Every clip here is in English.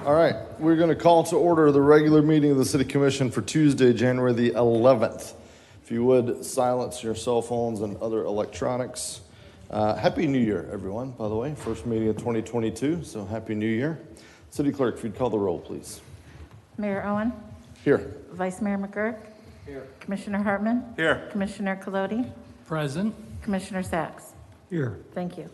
All right, we're going to call to order the regular meeting of the City Commission for Tuesday, January the 11th. If you would, silence your cell phones and other electronics. Happy New Year, everyone, by the way. First meeting of 2022, so Happy New Year. City Clerk, if you'd call the roll, please. Mayor Owen. Here. Vice Mayor McGurk. Here. Commissioner Hartman. Here. Commissioner Colodi. Present. Commissioner Sachs. Here. Thank you.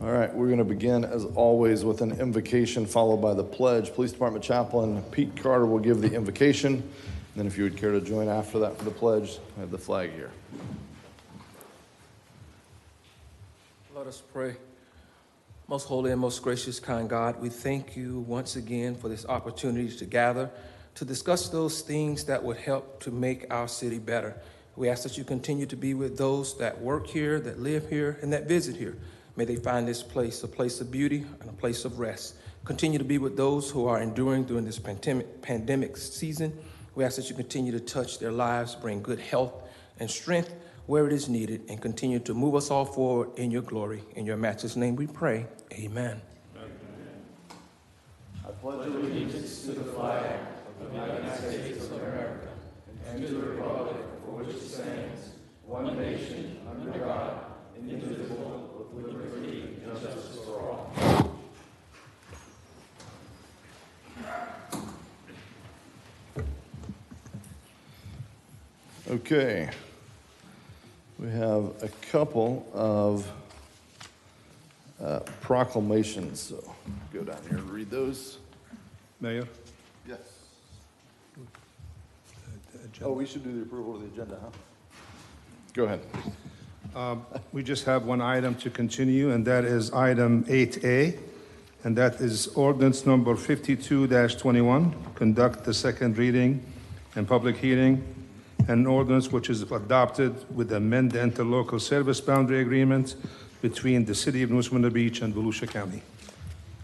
All right, we're going to begin, as always, with an invocation followed by the pledge. Police Department Chaplain Pete Carter will give the invocation. And then if you would care to join after that for the pledge, I have the flag here. Let us pray. Most holy and most gracious, kind God, we thank you once again for this opportunity to gather, to discuss those things that would help to make our city better. We ask that you continue to be with those that work here, that live here, and that visit here. May they find this place a place of beauty and a place of rest. Continue to be with those who are enduring during this pandemic season. We ask that you continue to touch their lives, bring good health and strength where it is needed, and continue to move us all forward in your glory. In your matchless name we pray. Amen. I pledge allegiance to the flag of the United States of America and to the republic for which it stands, one nation, under God, indivisible, with liberty and justice for all. Okay. We have a couple of proclamations, so go down here and read those. Mayor? Yes. Oh, we should do the approval of the agenda, huh? Go ahead. We just have one item to continue, and that is item 8A, and that is ordinance number 52-21, conduct the second reading and public hearing, an ordinance which is adopted with amend the interlocal service boundary agreement between the City of New Smyrna Beach and Volusia County.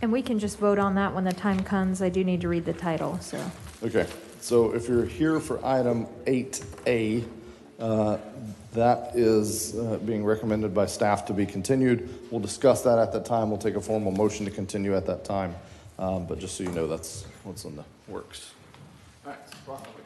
And we can just vote on that when the time comes. I do need to read the title, so. Okay, so if you're here for item 8A, that is being recommended by staff to be continued. We'll discuss that at that time. We'll take a formal motion to continue at that time. But just so you know, that's what's in the works. All right, proclamation.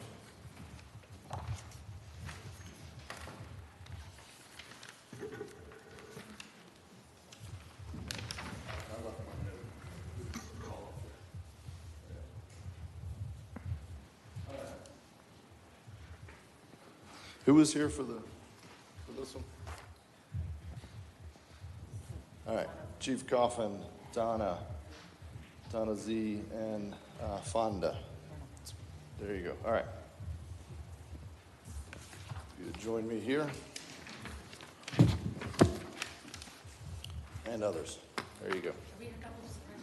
Who was here for this one? All right, Chief Coffin, Donna Z, and Fonda. There you go. All right. You join me here. And others. There you go.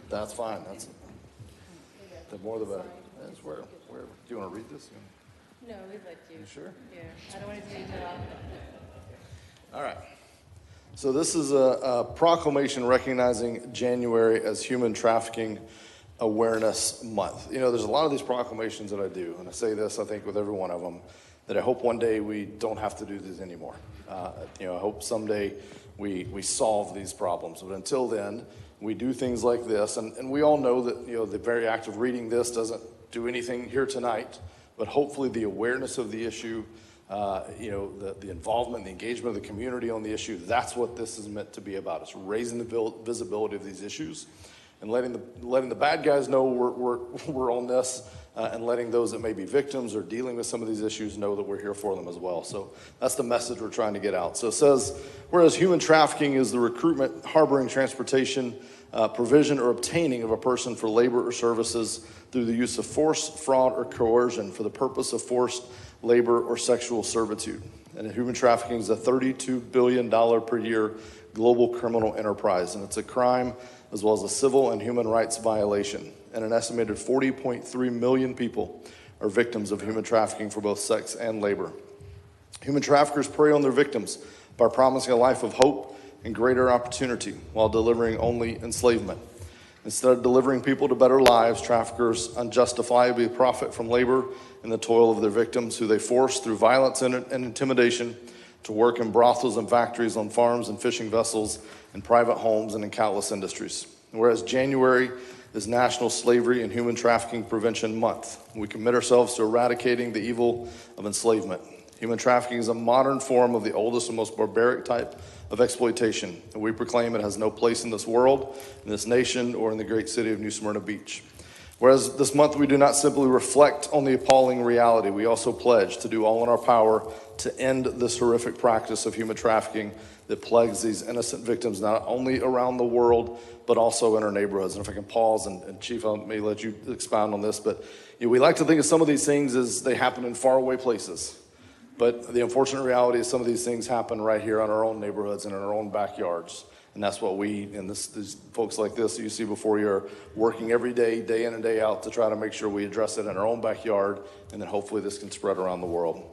That's fine. That's the more the better. That's where. Do you want to read this? No, we'd like you. You sure? Yeah, I don't want to take it off. All right. So this is a proclamation recognizing January as Human Trafficking Awareness Month. You know, there's a lot of these proclamations that I do, and I say this, I think, with every one of them, that I hope one day we don't have to do these anymore. I hope someday we solve these problems. But until then, we do things like this, and we all know that, the very act of reading this doesn't do anything here tonight. But hopefully the awareness of the issue, the involvement, the engagement of the community on the issue, that's what this is meant to be about. It's raising the visibility of these issues and letting the bad guys know we're on this, and letting those that may be victims or dealing with some of these issues know that we're here for them as well. So that's the message we're trying to get out. So it says, whereas human trafficking is the recruitment, harboring, transportation, provision or obtaining of a person for labor or services through the use of force, fraud, or coercion for the purpose of forced labor or sexual servitude. And human trafficking is a $32 billion per year global criminal enterprise, and it's a crime as well as a civil and human rights violation. And an estimated 40.3 million people are victims of human trafficking for both sex and labor. Human traffickers prey on their victims by promising a life of hope and greater opportunity while delivering only enslavement. Instead of delivering people to better lives, traffickers unjustifiably profit from labor and the toil of their victims, who they force through violence and intimidation to work in brothels and factories, on farms and fishing vessels, in private homes, and in countless industries. Whereas January is National Slavery and Human Trafficking Prevention Month. We commit ourselves to eradicating the evil of enslavement. Human trafficking is a modern form of the oldest and most barbaric type of exploitation, and we proclaim it has no place in this world, in this nation, or in the great city of New Smyrna Beach. Whereas this month we do not simply reflect on the appalling reality, we also pledge to do all in our power to end this horrific practice of human trafficking that plagues these innocent victims not only around the world, but also in our neighborhoods. And if I can pause, and Chief, I may let you expound on this, but we like to think of some of these things as they happen in faraway places. But the unfortunate reality is some of these things happen right here in our own neighborhoods and in our own backyards. And that's what we, and these folks like this that you see before you, are working every day, day in and day out, to try to make sure we address it in our own backyard, and then hopefully this can spread around the world.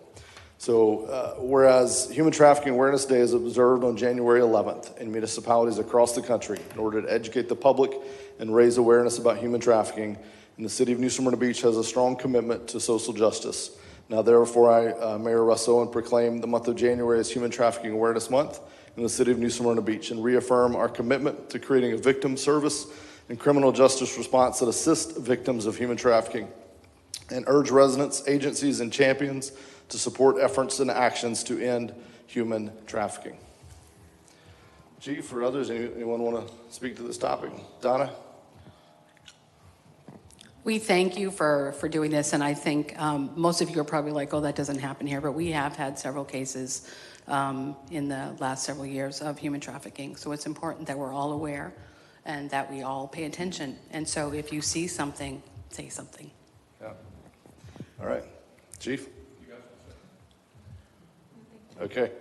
So whereas Human Trafficking Awareness Day is observed on January 11th in municipalities across the country in order to educate the public and raise awareness about human trafficking, and the city of New Smyrna Beach has a strong commitment to social justice. Now, therefore, I, Mayor Russ Owen, proclaim the month of January as Human Trafficking Awareness Month in the city of New Smyrna Beach, and reaffirm our commitment to creating a victim service and criminal justice response that assists victims of human trafficking, and urge residents, agencies, and champions to support efforts and actions to end human trafficking. Chief or others, anyone want to speak to this topic? Donna? We thank you for doing this, and I think most of you are probably like, oh, that doesn't happen here, but we have had several cases in the last several years of human trafficking. So it's important that we're all aware and that we all pay attention. And so if you see something, say something. Yeah. All right. Chief? Okay.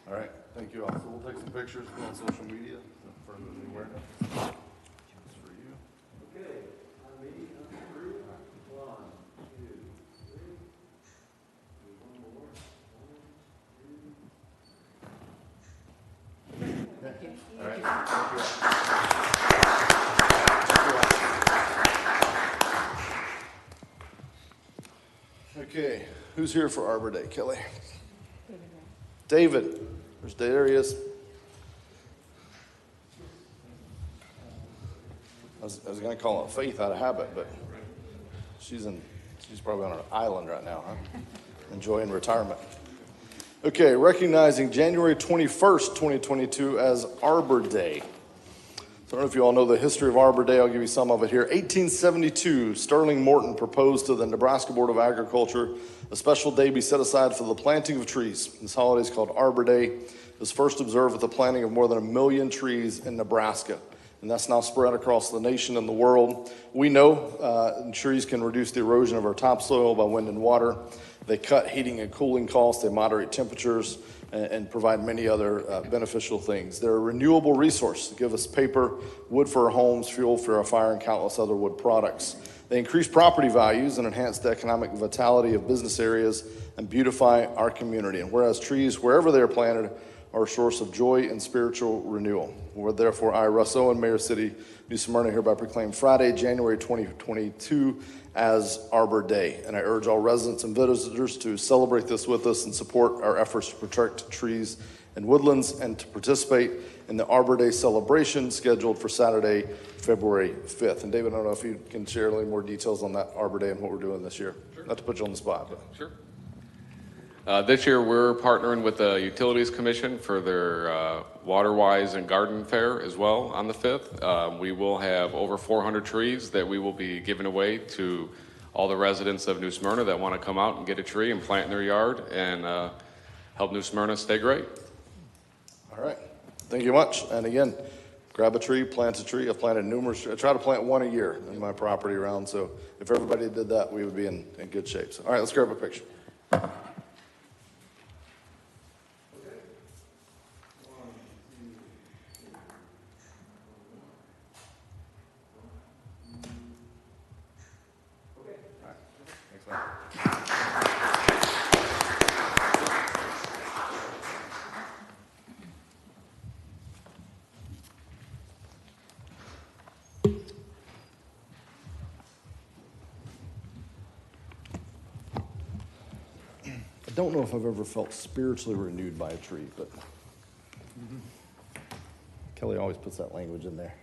All right. Thank you all. So we'll take some pictures, put on social media for the awareness. Just for you. Okay. On meeting number 3. 1, 2, 3. One more. 1, 2. Thank you. All right. Thank you. Okay. Who's here for Arbor Day? Kelly? David. There he is. I was going to call it Faith out of habit, but she's probably on an island right now, huh? Enjoying retirement. Okay, recognizing January 21st, 2022 as Arbor Day. So I don't know if you all know the history of Arbor Day. I'll give you some of it here. 1872, Sterling Morton proposed to the Nebraska Board of Agriculture a special day be set aside for the planting of trees. This holiday is called Arbor Day. It was first observed with the planting of more than 1 million trees in Nebraska, and that's now spread across the nation and the world. We know trees can reduce the erosion of our topsoil by wind and water. They cut heating and cooling costs, they moderate temperatures, and provide many other beneficial things. They're a renewable resource. They give us paper, wood for our homes, fuel for our fire, and countless other wood products. They increase property values and enhance the economic vitality of business areas and beautify our community. And whereas trees, wherever they are planted, are a source of joy and spiritual renewal. Therefore, I, Russ Owen, Mayor City, New Smyrna, hereby proclaim Friday, January 2022 as Arbor Day. And I urge all residents and visitors to celebrate this with us and support our efforts to protect trees and woodlands, and to participate in the Arbor Day celebration scheduled for Saturday, February 5th. And David, I don't know if you can share any more details on that Arbor Day and what we're doing this year. Sure. Not to put you on the spot, but. Sure. This year we're partnering with the Utilities Commission for their Waterwise and Garden Fair as well on the 5th. We will have over 400 trees that we will be giving away to all the residents of New Smyrna that want to come out and get a tree and plant in their yard and help New Smyrna stay great. All right. Thank you much. And again, grab a tree, plant a tree. I've planted numerous. I try to plant one a year in my property around. So if everybody did that, we would be in good shape. So, all right, let's grab a picture. I don't know if I've ever felt spiritually renewed by a tree, but Kelly always puts that language in there.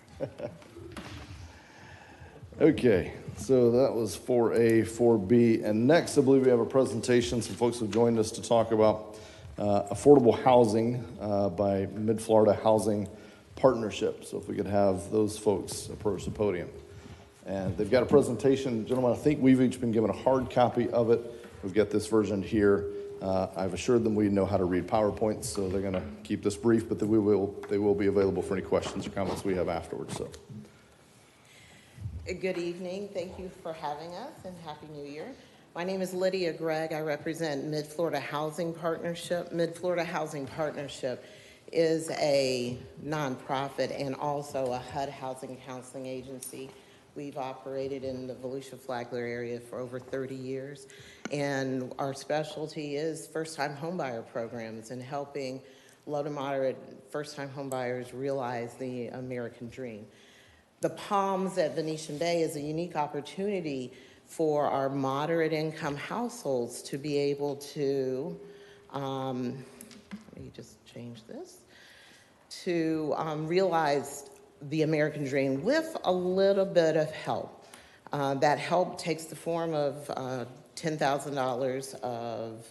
Okay, so that was 4A, 4B, and next I believe we have a presentation. Some folks have joined us to talk about affordable housing by Mid-Florida Housing Partnership. So if we could have those folks approach the podium. And they've got a presentation. Gentlemen, I think we've each been given a hard copy of it. We've got this version here. I've assured them we know how to read PowerPoints, so they're going to keep this brief, but they will be available for any questions or comments we have afterwards. So. Good evening. Thank you for having us, and Happy New Year. My name is Lydia Gregg. I represent Mid-Florida Housing Partnership. Mid-Florida Housing Partnership is a nonprofit and also a HUD housing counseling agency. We've operated in the Volusia-Flagler area for over 30 years, and our specialty is first-time homebuyer programs and helping low to moderate first-time homebuyers realize the American dream. The Palms at Venetian Bay is a unique opportunity for our moderate income households to be able to, let me just change this, to realize the American dream with a little bit of help. That help takes the form of $10,000 of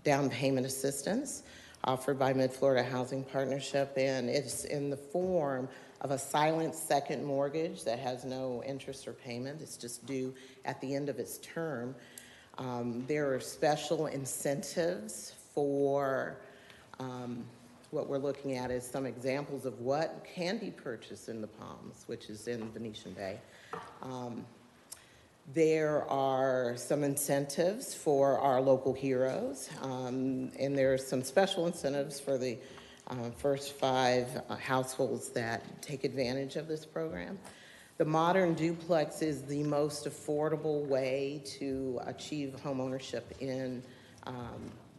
down payment assistance offered by Mid-Florida Housing Partnership, and it's in the form of a silent second mortgage that has no interest or payment. It's just due at the end of its term. There are special incentives for what we're looking at is some examples of what can be purchased in the Palms, which is in Venetian Bay. There are some incentives for our local heroes, and there are some special incentives for the first 5 households that take advantage of this program. The modern duplex is the most affordable way to achieve home ownership in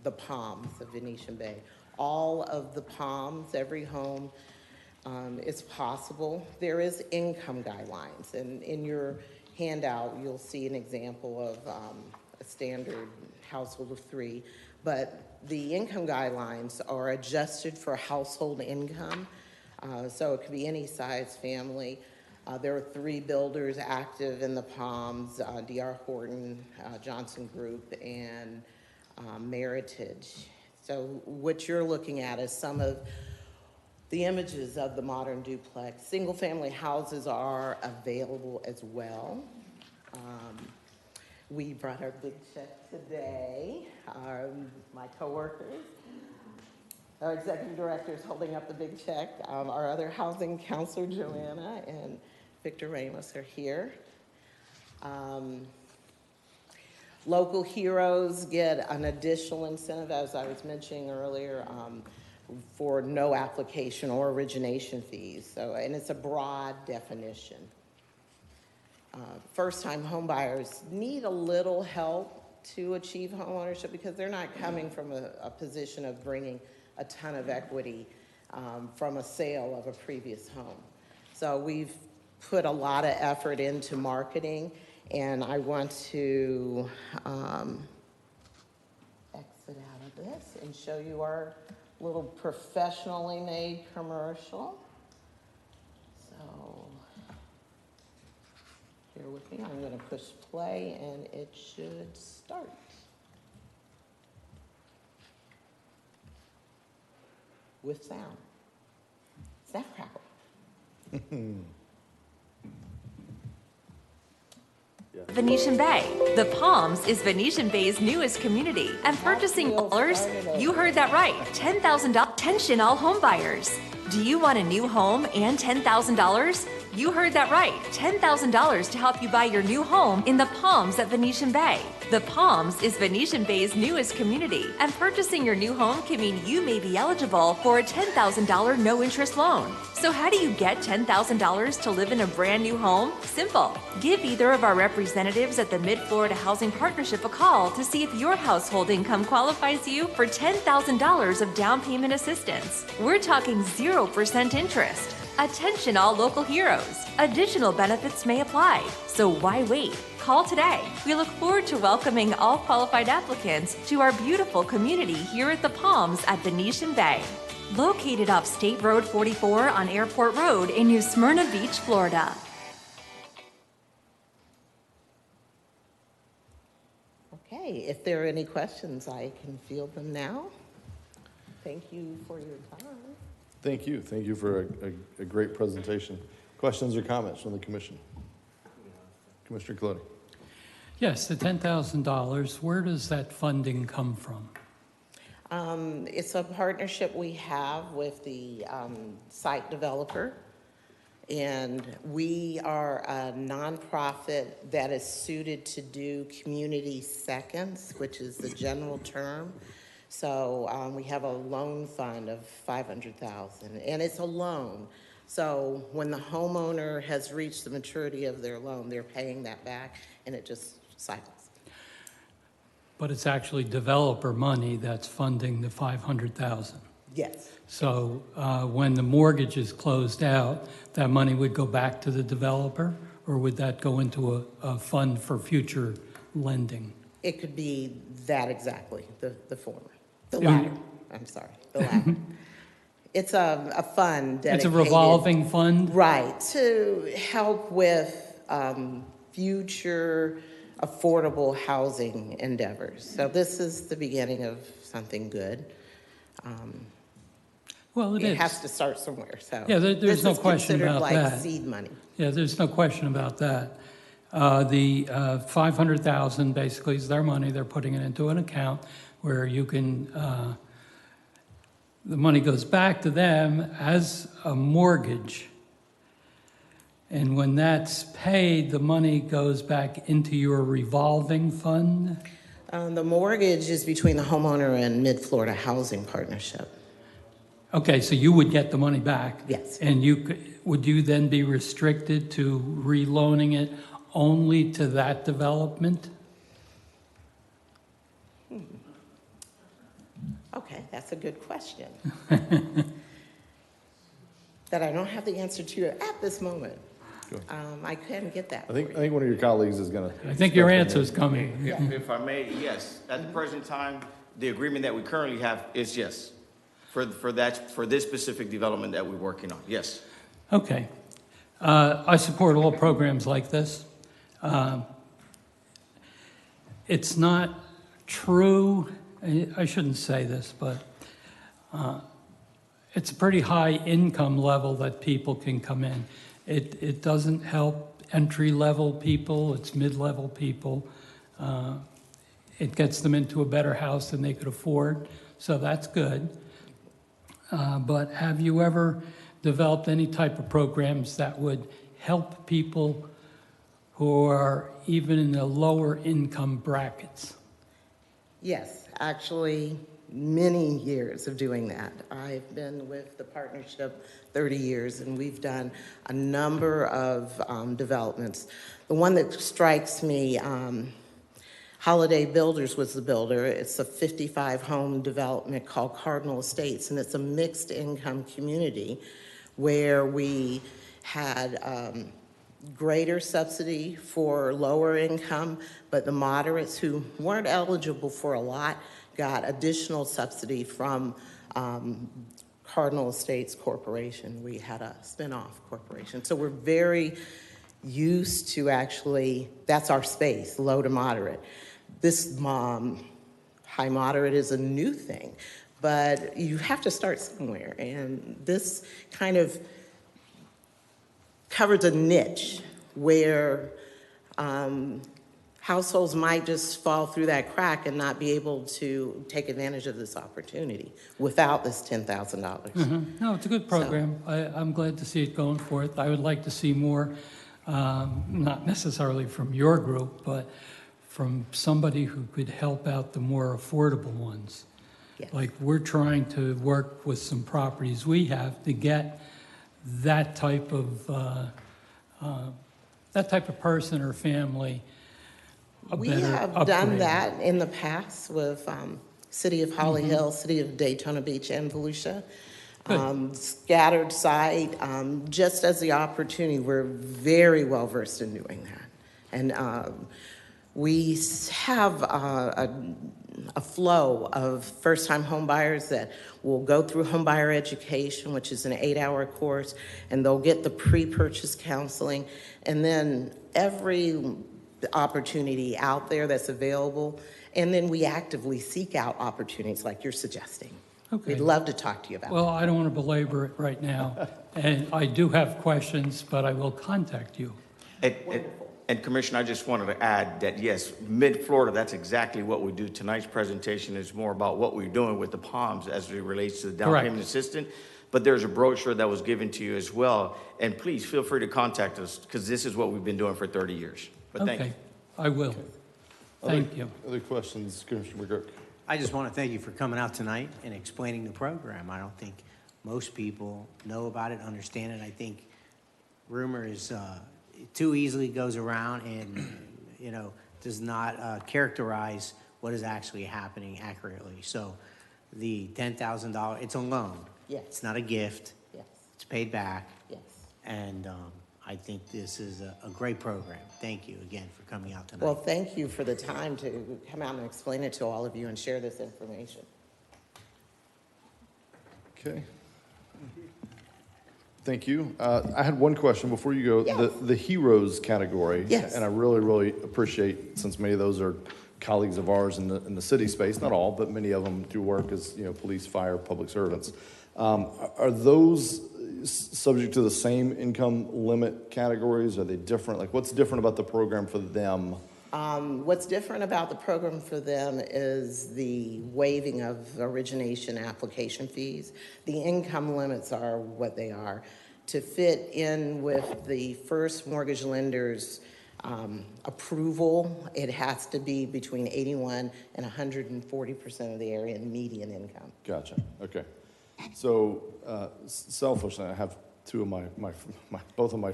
the Palms of Venetian Bay. All of the Palms, every home is possible. There is income guidelines, and in your handout you'll see an example of a standard household of 3, but the income guidelines are adjusted for household income, so it could be any size family. There are 3 builders active in the Palms, D.R. Horton, Johnson Group, and Meritage. So what you're looking at is some of the images of the modern duplex. Single-family houses are available as well. We brought our big check today. My coworkers, our executive director is holding up the big check. Our other housing counselor, Joanna, and Victor Ramos are here. Local heroes get an additional incentive, as I was mentioning earlier, for no application or origination fees. So, and it's a broad definition. First-time homebuyers need a little help to achieve home ownership because they're not coming from a position of bringing a ton of equity from a sale of a previous home. So we've put a lot of effort into marketing, and I want to exit out of this and show you our little professionally made commercial. So bear with me, I'm going to push play and it should start. With sound. Snap crackle. Venetian Bay. The Palms is Venetian Bay's newest community. And purchasing dollars, you heard that right, $10,000. Attention all home buyers. Do you want a new home and $10,000? You heard that right, $10,000 to help you buy your new home in the Palms at Venetian Bay. The Palms is Venetian Bay's newest community, and purchasing your new home can mean you may be eligible for a $10,000 no-interest loan. So how do you get $10,000 to live in a brand new home? Simple. Give either of our representatives at the Mid-Florida Housing Partnership a call to see if your household income qualifies you for $10,000 of down payment assistance. We're talking 0% interest. Attention all local heroes. Additional benefits may apply. So why wait? Call today. We look forward to welcoming all qualified applicants to our beautiful community here at the Palms at Venetian Bay. Located off State Road 44 on Airport Road in New Smyrna Beach, Florida. Okay, if there are any questions, I can field them now. Thank you for your time. Thank you. Thank you for a great presentation. Questions or comments from the commission? Commissioner Colodi. Yes, the $10,000, where does that funding come from? It's a partnership we have with the site developer. And we are a nonprofit that is suited to do community seconds, which is the general term. So we have a loan fund of $500,000, and it's a loan. So when the homeowner has reached the maturity of their loan, they're paying that back, and it just cycles. But it's actually developer money that's funding the $500,000. Yes. So when the mortgage is closed out, that money would go back to the developer, or would that go into a fund for future lending? It could be that exactly, the former. The latter, I'm sorry, the latter. It's a fund dedicated. It's a revolving fund? Right, to help with future affordable housing endeavors. So this is the beginning of something good. Well, it is. It has to start somewhere, so. Yeah, there's no question about This is considered that. like seed money. Yeah, there's no question about that. The $500,000 basically is their money. They're putting it into an account where you can, the money goes back to them as a mortgage. And when that's paid, the money goes back into your revolving fund? The mortgage is between the homeowner and Mid-Florida Housing Partnership. Okay, so you would get the money back? Yes. And would you then be restricted to reloaning it only to that development? Okay, that's a good question. That I don't have the answer to at this moment. I couldn't get that. I think one of your colleagues is going to. I think your answer is coming. If I may, yes. At the present time, the agreement that we currently have is yes, for this specific development that we're working on. Yes. Okay. I support all programs like this. It's not true, I shouldn't say this, but it's a pretty high income level that people can come in. It doesn't help entry-level people, it's mid-level people. It gets them into a better house than they could afford, so that's good. But have you ever developed any type of programs that would help people who are even in the lower income brackets? Yes, actually, many years of doing that. I've been with the partnership 30 years, and we've done a number of developments. The one that strikes me, Holiday Builders was the builder. It's a 55-home development called Cardinal Estates, and it's a mixed-income community where we had greater subsidy for lower income, but the moderates who weren't eligible for a lot got additional subsidy from Cardinal Estates Corporation. We had a spinoff corporation. So we're very used to actually, that's our space, low to moderate. This high moderate is a new thing, but you have to start somewhere. And this kind of covers a niche where households might just fall through that crack and not be able to take advantage of this opportunity without this $10,000. No, it's a good program. I'm glad to see it going forth. I would like to see more, not necessarily from your group, but from somebody who could help out the more affordable ones. Yes. Like we're trying to work with some properties we have to get that type of person or family a We better have upgrade. done that in the past with City of Holly Hill, City of Daytona Beach, and Volusia. Scattered site, just as the opportunity, we're very well versed in doing that. And we have a flow of first-time home buyers that will go through home buyer education, which is an 8-hour course, and they'll get the pre-purchase counseling. And then every opportunity out there that's available And then we actively seek out opportunities like you're suggesting. Okay. We'd love to talk to you about Well, I don't want to belabor it right now, and I do have questions, but I will contact you. And Commissioner, I just wanted to add that, yes, Mid-Florida, that's exactly what we do. Tonight's presentation is more about what we're doing with the Palms as it relates to the down Correct. payment assistance. But there's a brochure that was given to you as well. And please feel free to contact us because this is what we've been doing for 30 years. But thank you. Okay, I will. Thank you. Other questions, Commissioner McGurk? I just want to thank you for coming out tonight and explaining the program. I don't think most people know about it, understand it. I think rumor is too easily goes around and, does not characterize what is actually happening accurately. So the $10,000, it's a loan. Yes. It's not a gift. Yes. It's paid back. Yes. And I think this is a great program. Thank you again for coming out tonight. Well, thank you for the time to come out and explain it to all of you and share this information. Okay. Thank you. I had one question before you go. Yes. The heroes category. Yes. And I really, really appreciate, since many of those are colleagues of ours in the city space, not all, but many of them do work as, police, fire, public servants. Are those subject to the same income limit categories? Are they different? Like, what's different about the program for them? What's different about the program for them is the waiving of origination application fees. The income limits are what they are. To fit in with the first mortgage lender's approval, it has to be between 81 and 140% of the area median income. Gotcha. Okay. So, selfishly, I have two of both of my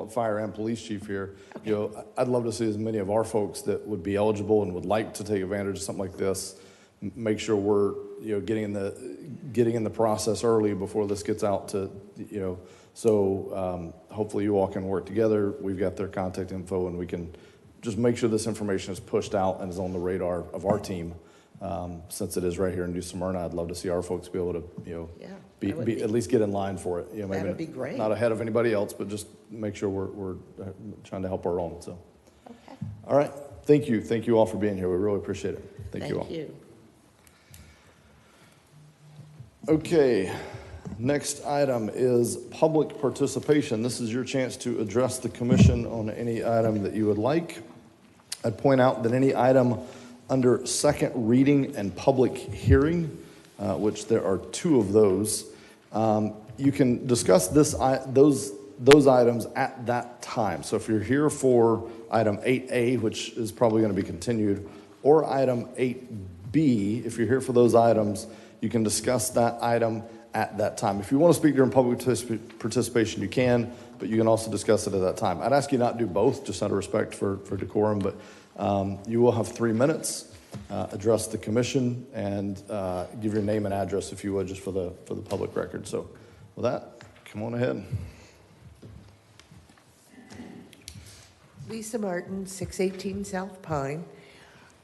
fire and police chief here. I'd love to see as many of our folks that would be eligible and would like to take advantage of something like this. Make sure we're, getting in the process early before this gets out to, So hopefully you all can work together. We've got their contact info, and we can just make sure this information is pushed out and is on the radar of our team. Since it is right here in New Smyrna, I'd love to see our folks be able to, be at least get in line for it. Maybe That would be great. not ahead of anybody else, but just make sure we're trying to help our own. So, Okay. all right. Thank you all for being here. We really appreciate it. Thank you all. Okay. Next item is public participation. This is your chance to address the commission on any item that you would like. I'd point out that any item under second reading and public hearing, which there are two of those, you can discuss those items at that time. So if you're here for item 8A, which is probably going to be continued, or item 8B, if you're here for those items, you can discuss that item at that time. If you want to speak during public participation, you can, but you can also discuss it at that time. I'd ask you not to do both, just out of respect for decorum, but you will have 3 minutes. Address the commission and give your name and address, if you would, just for the public record. So with that, come on ahead. Lisa Martin, 618 South Pine.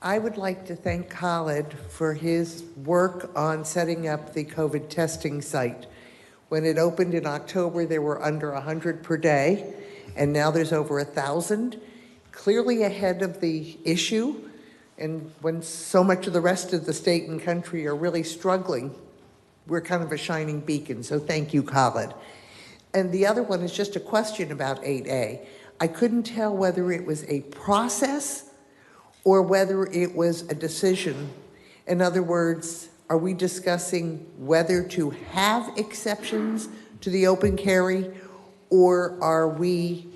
I would like to thank Khalid for his work on setting up the COVID testing site. When it opened in October, there were under 100 per day, and now there's over 1,000, clearly ahead of the issue. And when so much of the rest of the state and country are really struggling, we're kind of a shining beacon, so thank you, Khalid. And the other one is just a question about 8A. I couldn't tell whether it was a process or whether it was a decision. In other words, are we discussing whether to have exceptions to the open carry, or are we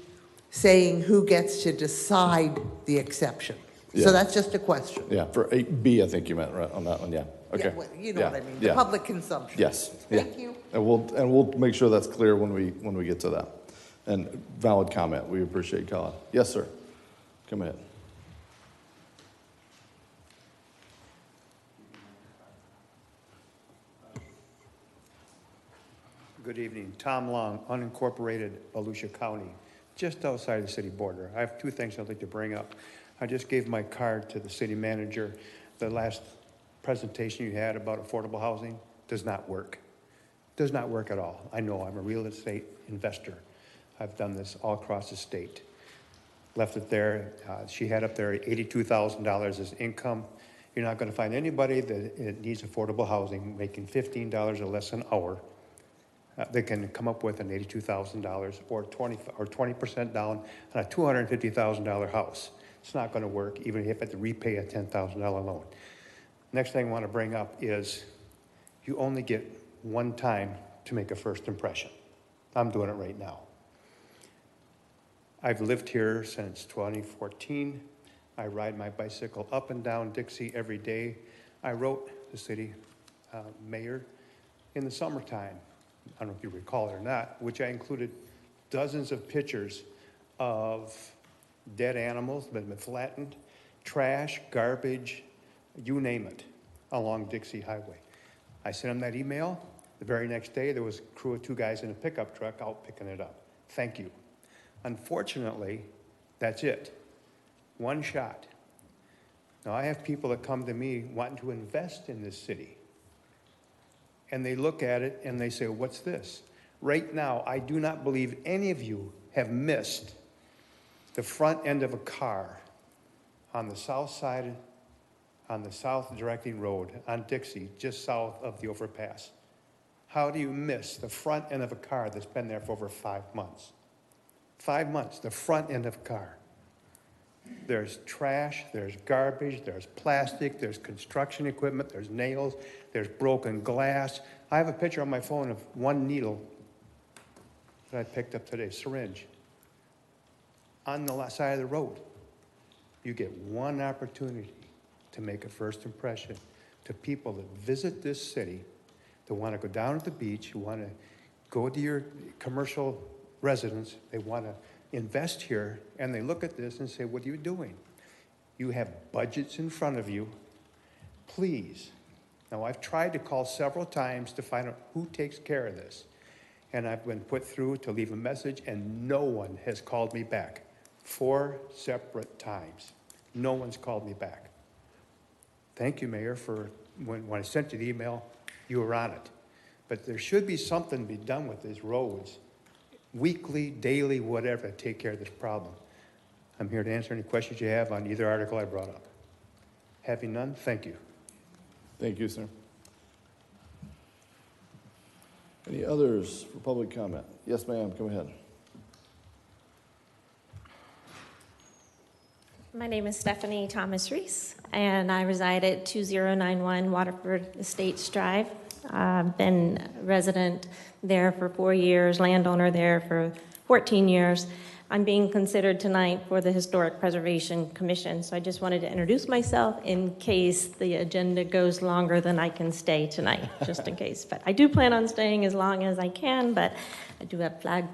saying who gets to decide the exception? Yeah. So that's just a question. Yeah, for 8B, I think you meant right on that one. Yeah. Okay. Yeah, well, you know Yeah. what I mean, the Yeah. public consumption. Yes. Thank Yeah. you. And we'll make sure that's clear when we get to that. And valid comment. We appreciate Colin. Yes, sir. Come ahead. Good evening. Tom Long, unincorporated Volusia County, just outside the city border. I have 2 things I'd like to bring up. I just gave my card to the city manager. The last presentation you had about affordable housing does not work. Does not work at all. I know, I'm a real estate investor. I've done this all across the state. left it there. She had up there $82,000 as income. You're not going to find anybody that needs affordable housing making $15 or less an hour. They can come up with an $82,000 or 20% down on a $250,000 house. It's not going to work, even if you have to repay a $10,000 loan. Next thing I want to bring up is you only get one time to make a first impression. I'm doing it right now. I've lived here since 2014. I ride my bicycle up and down Dixie every day. I wrote the city mayor in the summertime, I don't know if you recall it or not, which I included dozens of pictures of dead animals that have been flattened, trash, garbage, you name it, along Dixie Highway. I sent him that email. The very next day, there was a crew of 2 guys in a pickup truck out picking it up. Thank you. Unfortunately, that's it. One shot. Now, I have people that come to me wanting to invest in this city. And they look at it and they say, what's this? Right now, I do not believe any of you have missed the front end of a car on the south side, on the south directing road on Dixie, just south of the overpass. How do you miss the front end of a car that's been there for over 5 months? 5 months, the front end of a car. There's trash, there's garbage, there's plastic, there's construction equipment, there's nails, there's broken glass. I have a picture on my phone of one needle that I picked up today, syringe, on the side of the road. You get one opportunity to make a first impression to people that visit this city, that want to go down to the beach, who want to go to your commercial residence, they want to invest here, and they look at this and say, what are you doing? You have budgets in front of you. Please. Now, I've tried to call several times to find out who takes care of this, and I've been put through to leave a message, and no one has called me back. 4 separate times. No one's called me back. Thank you, Mayor, for when I sent you the email, you were on it. But there should be something to be done with these roads, weekly, daily, whatever, to take care of this problem. I'm here to answer any questions you have on either article I brought up. Having none, thank you. Thank you, sir. Any others for public comment? Yes, ma'am, come ahead. My name is Stephanie Thomas Reese, and I reside at 2091 Waterford Estates Drive. I've been a resident there for 4 years, landowner there for 14 years. I'm being considered tonight for the Historic Preservation Commission, so I just wanted to introduce myself in case the agenda goes longer than I can stay tonight, just in case. But I do plan on staying as long as I can, but I do have flag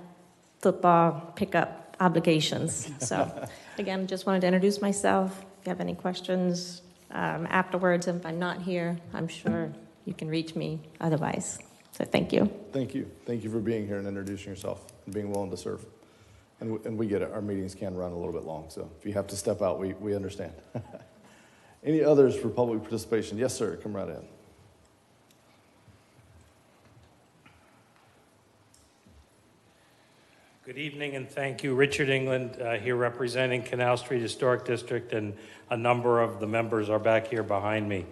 football pickup obligations. So again, just wanted to introduce myself. If you have any questions afterwards, if I'm not here, I'm sure you can reach me otherwise. So thank you. Thank you. Thank you for being here and introducing yourself and being willing to serve. And we get it. Our meetings can run a little bit long, so if you have to step out, we understand. Any others for public participation? Yes, sir. Come right in. Good evening and thank you. Richard England here representing Canal Street Historic District, and a number of the members are back here behind me.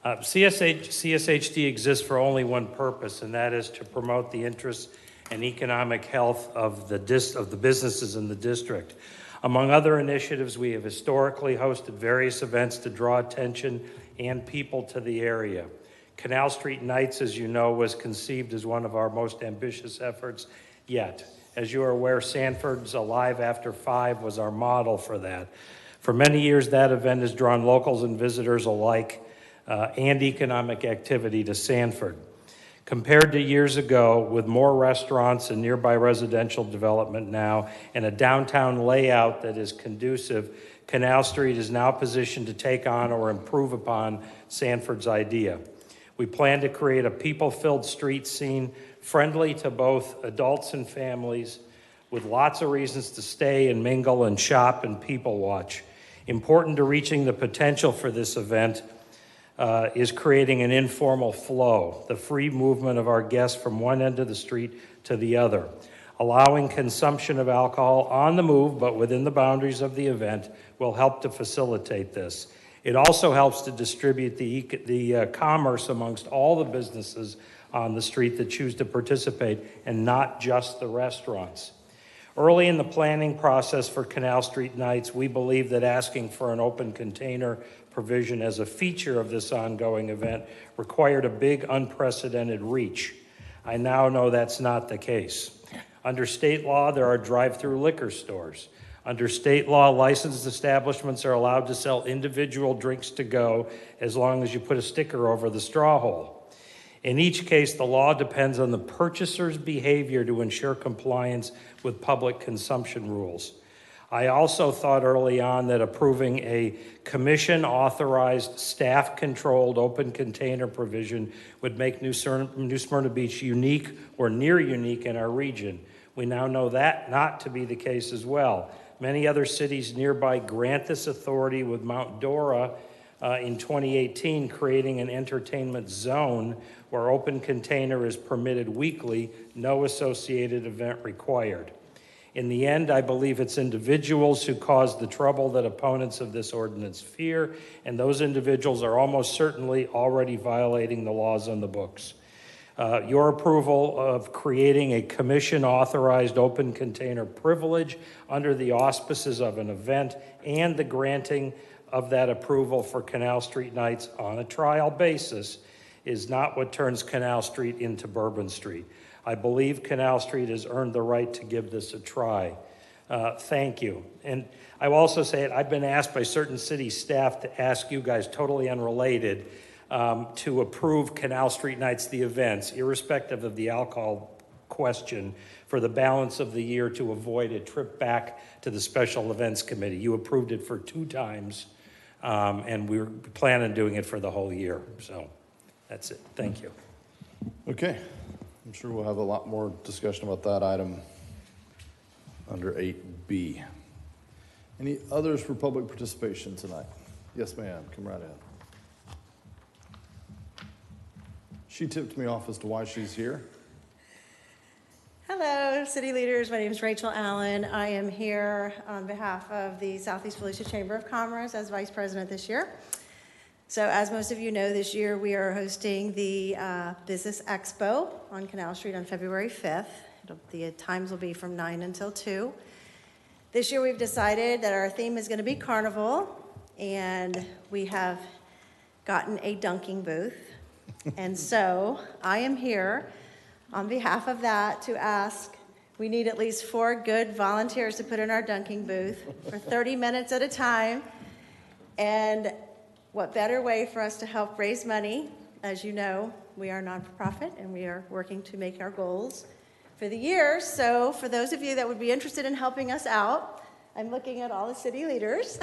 CSHD exists for only one purpose, and that is to promote the interests and economic health of the businesses in the district. Among other initiatives, we have historically hosted various events to draw attention and people to the area. Canal Street Nights, as you know, was conceived as one of our most ambitious efforts yet. As you are aware, Sanford's Alive After 5 was our model for that. For many years, that event has drawn locals and visitors alike and economic activity to Sanford. Compared to years ago, with more restaurants and nearby residential development now, and a downtown layout that is conducive, Canal Street is now positioned to take on or improve upon Sanford's idea. We plan to create a people-filled street scene friendly to both adults and families, with lots of reasons to stay and mingle and shop and people watch. Important to reaching the potential for this event is creating an informal flow, the free movement of our guests from one end of the street to the other. Allowing consumption of alcohol on the move, but within the boundaries of the event, will help to facilitate this. It also helps to distribute the commerce amongst all the businesses on the street that choose to participate, and not just the restaurants. Early in the planning process for Canal Street Nights, we believe that asking for an open container provision as a feature of this ongoing event required a big, unprecedented reach. I now know that's not the case. Under state law, there are drive-through liquor stores. Under state law, licensed establishments are allowed to sell individual drinks to go as long as you put a sticker over the straw hole. In each case, the law depends on the purchaser's behavior to ensure compliance with public consumption rules. I also thought early on that approving a commission-authorized, staff-controlled open container provision would make New Smyrna Beach unique or near unique in our region. We now know that not to be the case as well. Many other cities nearby grant this authority, with Mount Dora in 2018 creating an entertainment zone where open container is permitted weekly, no associated event required. In the end, I believe it's individuals who cause the trouble that opponents of this ordinance fear, and those individuals are almost certainly already violating the laws on the books. Your approval of creating a commission-authorized open container privilege under the auspices of an event and the granting of that approval for Canal Street Nights on a trial basis is not what turns Canal Street into Bourbon Street. I believe Canal Street has earned the right to give this a try. Thank you. And I will also say it, I've been asked by certain city staff to ask you guys, totally unrelated, to approve Canal Street Nights, the events, irrespective of the alcohol question, for the balance of the year to avoid a trip back to the Special Events Committee. You approved it for 2 times, and we plan on doing it for the whole year. So that's it. Thank you. Okay. I'm sure we'll have a lot more discussion about that item under 8B. Any others for public participation tonight? Yes, ma'am. Come right in. She tipped me off as to why she's here. Hello, city leaders. My name is Rachel Allen. I am here on behalf of the Southeast Volusia Chamber of Commerce as vice president this year. So as most of you know, this year we are hosting the Business Expo on Canal Street on February 5th. The times will be from 9 until 2. This year we've decided that our theme is going to be Carnival, and we have gotten a dunking booth. And so I am here on behalf of that to ask, we need at least 4 good volunteers to put in our dunking booth for 30 minutes at a time. And what better way for us to help raise money? As you know, we are non-for-profit and we are working to make our goals for the year. So for those of you that would be interested in helping us out, I'm looking at all the city leaders.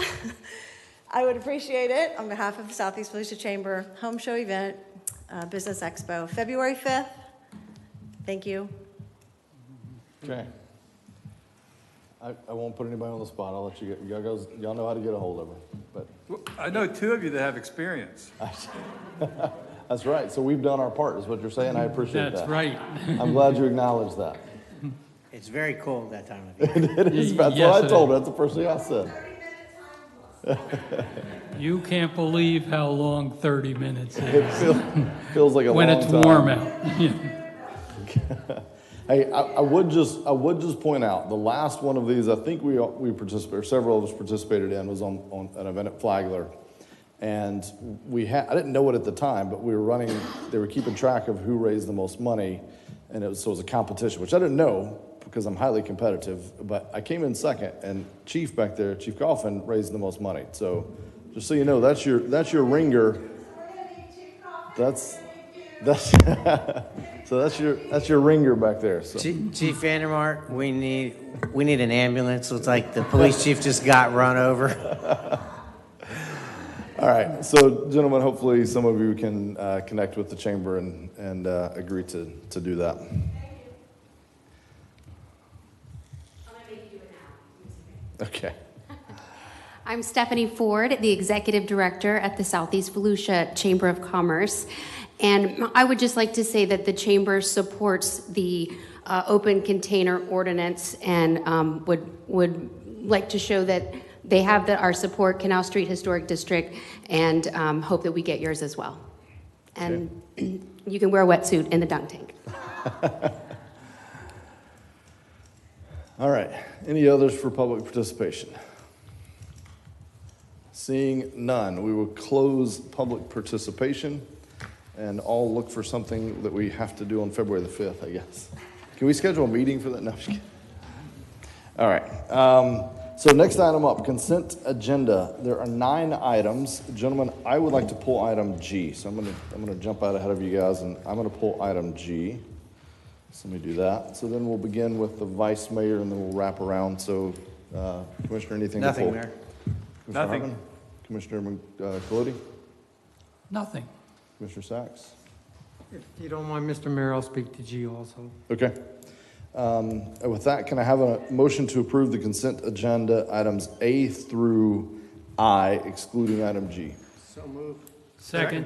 I would appreciate it on behalf of the Southeast Volusia Chamber Home Show event, Business Expo, February 5th. Thank you. Okay. I won't put anybody on the spot. I'll let you get, y'all know how to get a hold of her. But I know 2 of you that have experience. that's right. So we've done our part, is what you're saying. I appreciate that. That's right. I'm glad you acknowledged that. It's very cold that time of year. It is. That's Yes, what I it told is. her. That's the first thing I said. You can't believe how long 30 minutes is. It feels like a when long it's time. warm out. Hey, I would just point out, the last one of these, I think we participated, or several of us participated in, was on an event at Flagler. And I didn't know it at the time, but they were keeping track of who raised the most money, and so it was a competition, which I didn't know because I'm highly competitive, but I came in second, and Chief back there, Chief Coffin, raised the most money. So just so you know, that's your ringer. So that's your ringer back there. So. Chief Vandermark, we need an ambulance. Looks like the police chief just got run over. All right, so gentlemen, hopefully some of you can connect with the chamber and agree to do that. Okay. I'm Stephanie Ford, the Executive Director at the Southeast Volusia Chamber of Commerce. And I would just like to say that the Chamber supports the open container ordinance and would like to show that they have our support, Canal Street Historic District, and hope that we get yours as well. And you can wear a wetsuit in the dunk tank. All right. Any others for public participation? Seeing none, we will close public participation and all look for something that we have to do on February the 5th, I guess. Can we schedule a meeting for that? No, I'm just kidding. All right. So next item up, consent agenda. There are 9 items. Gentlemen, I would like to pull item G. So I'm gonna jump out ahead of you guys, and I'm gonna pull item G. So let me do that. So then we'll begin with the vice mayor, and then we'll wrap around. So, Commissioner, anything to pull? Nothing, Mayor. Commissioner Nothing. Hartman? Commissioner Colodi? Nothing. Commissioner Sachs? If you don't mind, Mr. Mayor, I'll speak to G also. Okay. With that, can I have a motion to approve the consent agenda items A through I, excluding item G? So moved. Second.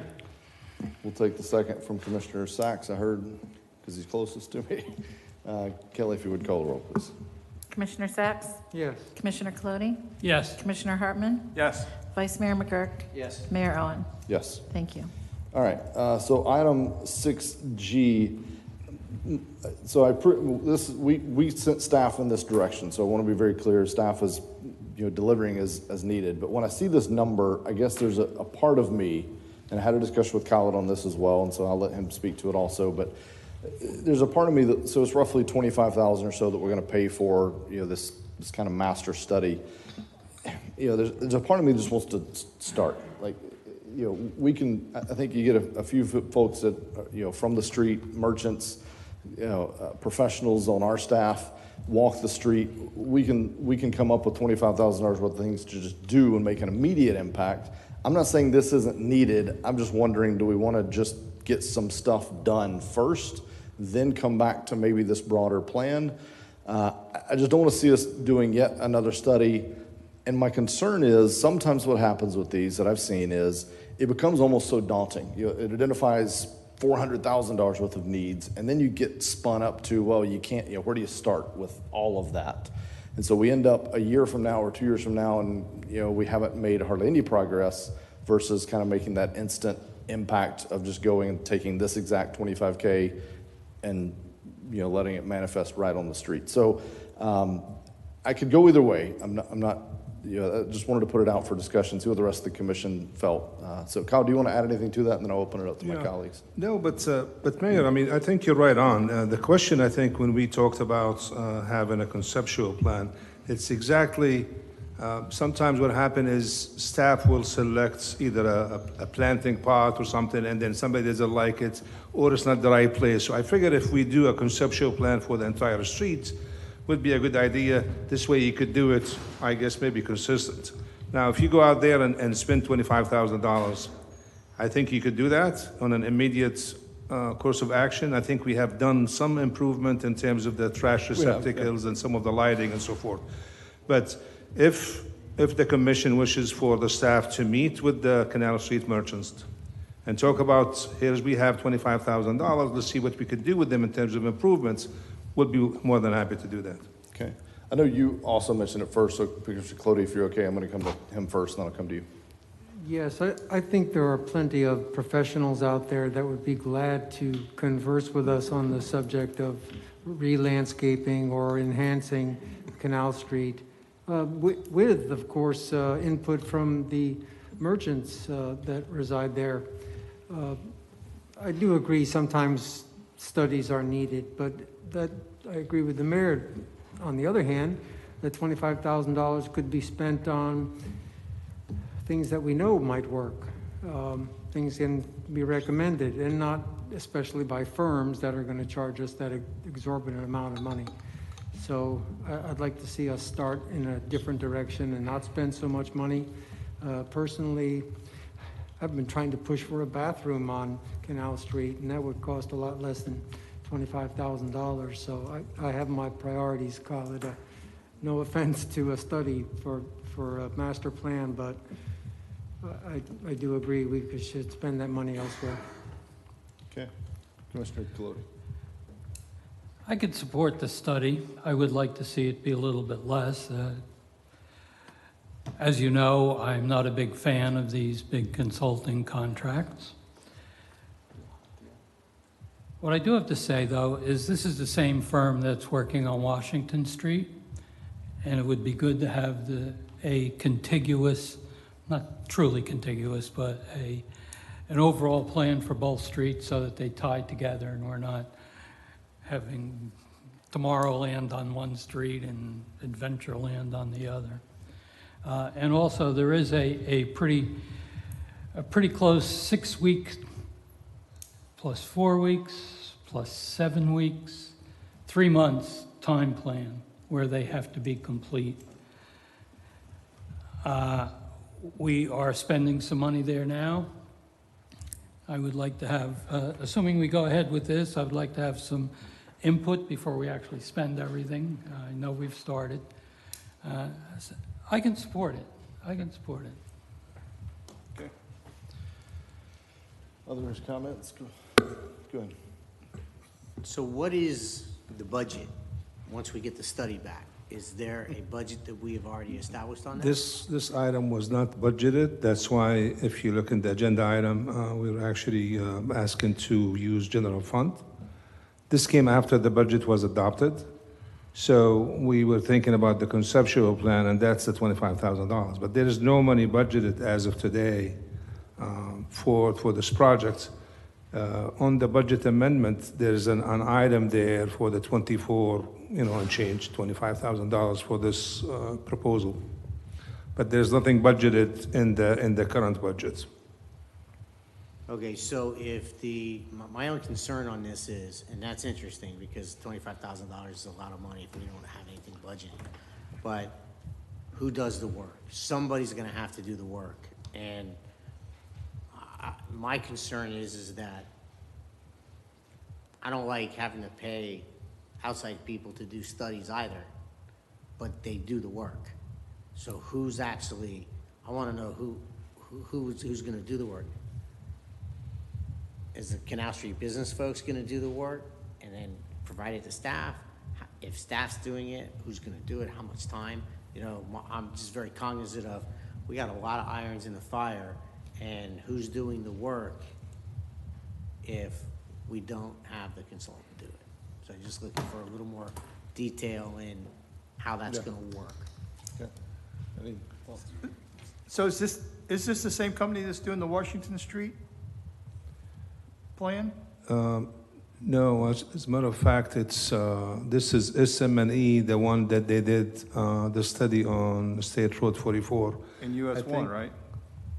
We'll take the second from Commissioner Sachs, I heard, because he's closest to me. Kelly, if you would call the roll, please. Commissioner Sachs? Yes. Commissioner Colodi? Yes. Commissioner Hartman? Yes. Vice Mayor McGurk? Yes. Mayor Owen? Yes. Thank you. All right, so item 6G, so we sent staff in this direction, so I want to be very clear, staff is delivering as needed, but when I see this number, I guess there's a part of me, and I had a discussion with Khaled on this as well, and so I'll let him speak to it also, but there's a part of me that, so it's roughly $25,000 or so that we're going to pay for, this kind of master study. There's a part of me that just wants to start, like, we can, I think you get a few folks that, from the street, merchants, professionals on our staff, walk the street. We can come up with $25,000 worth of things to just do and make an immediate impact. I'm not saying this isn't needed. I'm just wondering, do we want to just get some stuff done first, then come back to maybe this broader plan? I just don't want to see us doing yet another study. And my concern is sometimes what happens with these that I've seen is it becomes almost so daunting. It identifies $400,000 worth of needs, and then you get spun up to, well, you can't, where do you start with all of that? And so we end up a year from now or 2 years from now, and we haven't made hardly any progress versus kind of making that instant impact of just going and taking this exact 25K and letting it manifest right on the street. So I could go either way. I'm not. I just wanted to put it out for discussion, see what the rest of the commission felt. So, Kyle, do you want to add anything to that, and then I'll open it up to my colleagues. No, but Mayor, I think you're right on. The question, I think, when we talked about having a conceptual plan, it's exactly, sometimes what happens is staff will select either a planting pot or something, and then somebody doesn't like it, or it's not the right place. So I figured if we do a conceptual plan for the entire street, would be a good idea. This way you could do it, I guess, maybe consistent. Now, if you go out there and spend $25,000, I think you could do that on an immediate course of action. I think we have done some improvement in terms of the trash receptacles and some of the lighting and so forth. But if the commission wishes for the staff to meet with the Canal Street merchants and talk about, we have $25,000, let's see what we could do with them in terms of improvements, would be more than happy to do that. Okay. I know you also mentioned it first, so Commissioner Colodi, if you're okay, I'm going to come to him first, and then I'll come to you. Yes, I think there are plenty of professionals out there that would be glad to converse with us on the subject of re-landscaping or enhancing Canal Street, with, of course, input from the merchants that reside there. I do agree sometimes studies are needed, but that I agree with the mayor. On the other hand, that $25,000 could be spent on things that we know might work. Things can be recommended, and not especially by firms that are going to charge us that exorbitant amount of money. So I'd like to see us start in a different direction and not spend so much money. Personally, I've been trying to push for a bathroom on Canal Street, and that would cost a lot less than $25,000. So I have my priorities, call it. No offense to a study for a master plan, but I do agree we should spend that money elsewhere. Okay. Commissioner Colodi. I could support the study. I would like to see it be a little bit less. As you know, I'm not a big fan of these big consulting contracts. What I do have to say, though, is this is the same firm that's working on Washington Street, and it would be good to have a contiguous, not truly contiguous, but an overall plan for both streets so that they tie together and we're not having Tomorrowland on one street and Adventureland on the other. And also, there is a pretty close 6 weeks plus 4 weeks plus 7 weeks, 3 months time plan where they have to be complete. We are spending some money there now. I would like to have, assuming we go ahead with this, I would like to have some input before we actually spend everything. I know we've started. I can support it. I can support it. Okay. Others, comments? Go ahead. So what is the budget once we get the study back? Is there a budget that we have already established on that? This item was not budgeted. That's why if you look in the agenda item, we were actually asking to use general fund. This came after the budget was adopted. So we were thinking about the conceptual plan, and that's the $25,000. But there is no money budgeted as of today for this project. On the budget amendment, there's an item there for the 24, and change, $25,000 for this proposal. But there's nothing budgeted in the current budget. Okay, so if my own concern on this is, and that's interesting because $25,000 is a lot of money if we don't have anything budgeted. But who does the work? Somebody's gonna have to do the work. And my concern is that I don't like having to pay outside people to do studies either, but they do the work. So who's actually, I wanna know who's gonna do the work. Is the Canal Street business folks gonna do the work and then provide it to staff? If staff's doing it, who's gonna do it, how much time? I'm just very cognizant of, we got a lot of irons in the fire, and who's doing the work if we don't have the consultant do it? So I'm just looking for a little more detail in how that's gonna work. Okay. So is this the same company that's doing the Washington Street plan? No, as a matter of fact, this is SM&E, the one that they did the study on State Road 44. In US 1, right?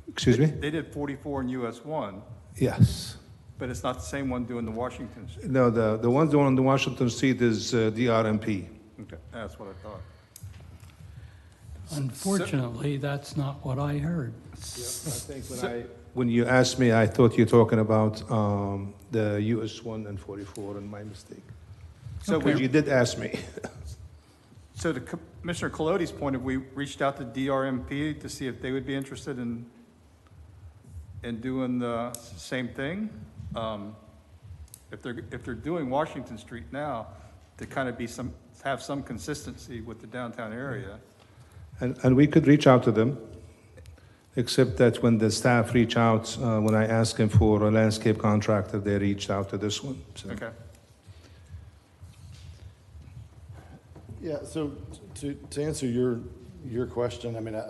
Excuse me? They did 44 in US 1, Yes. but it's not the same one doing the Washington Street. No, the one doing on the Washington Street is DRMP. Okay, that's what I thought. Unfortunately, that's not what I heard. I think when you asked me, I thought you were talking about the US 1 and 44, and my mistake. So But you did ask me. So to Commissioner Colodi's point, we reached out to DRMP to see if they would be interested in doing the same thing. If they're doing Washington Street now, to kind of have some consistency with the downtown area. And we could reach out to them, except that when the staff reach out, when I asked them for a landscape contractor, they reached out to this one. So. Okay. Yeah, so to answer your question, I mean,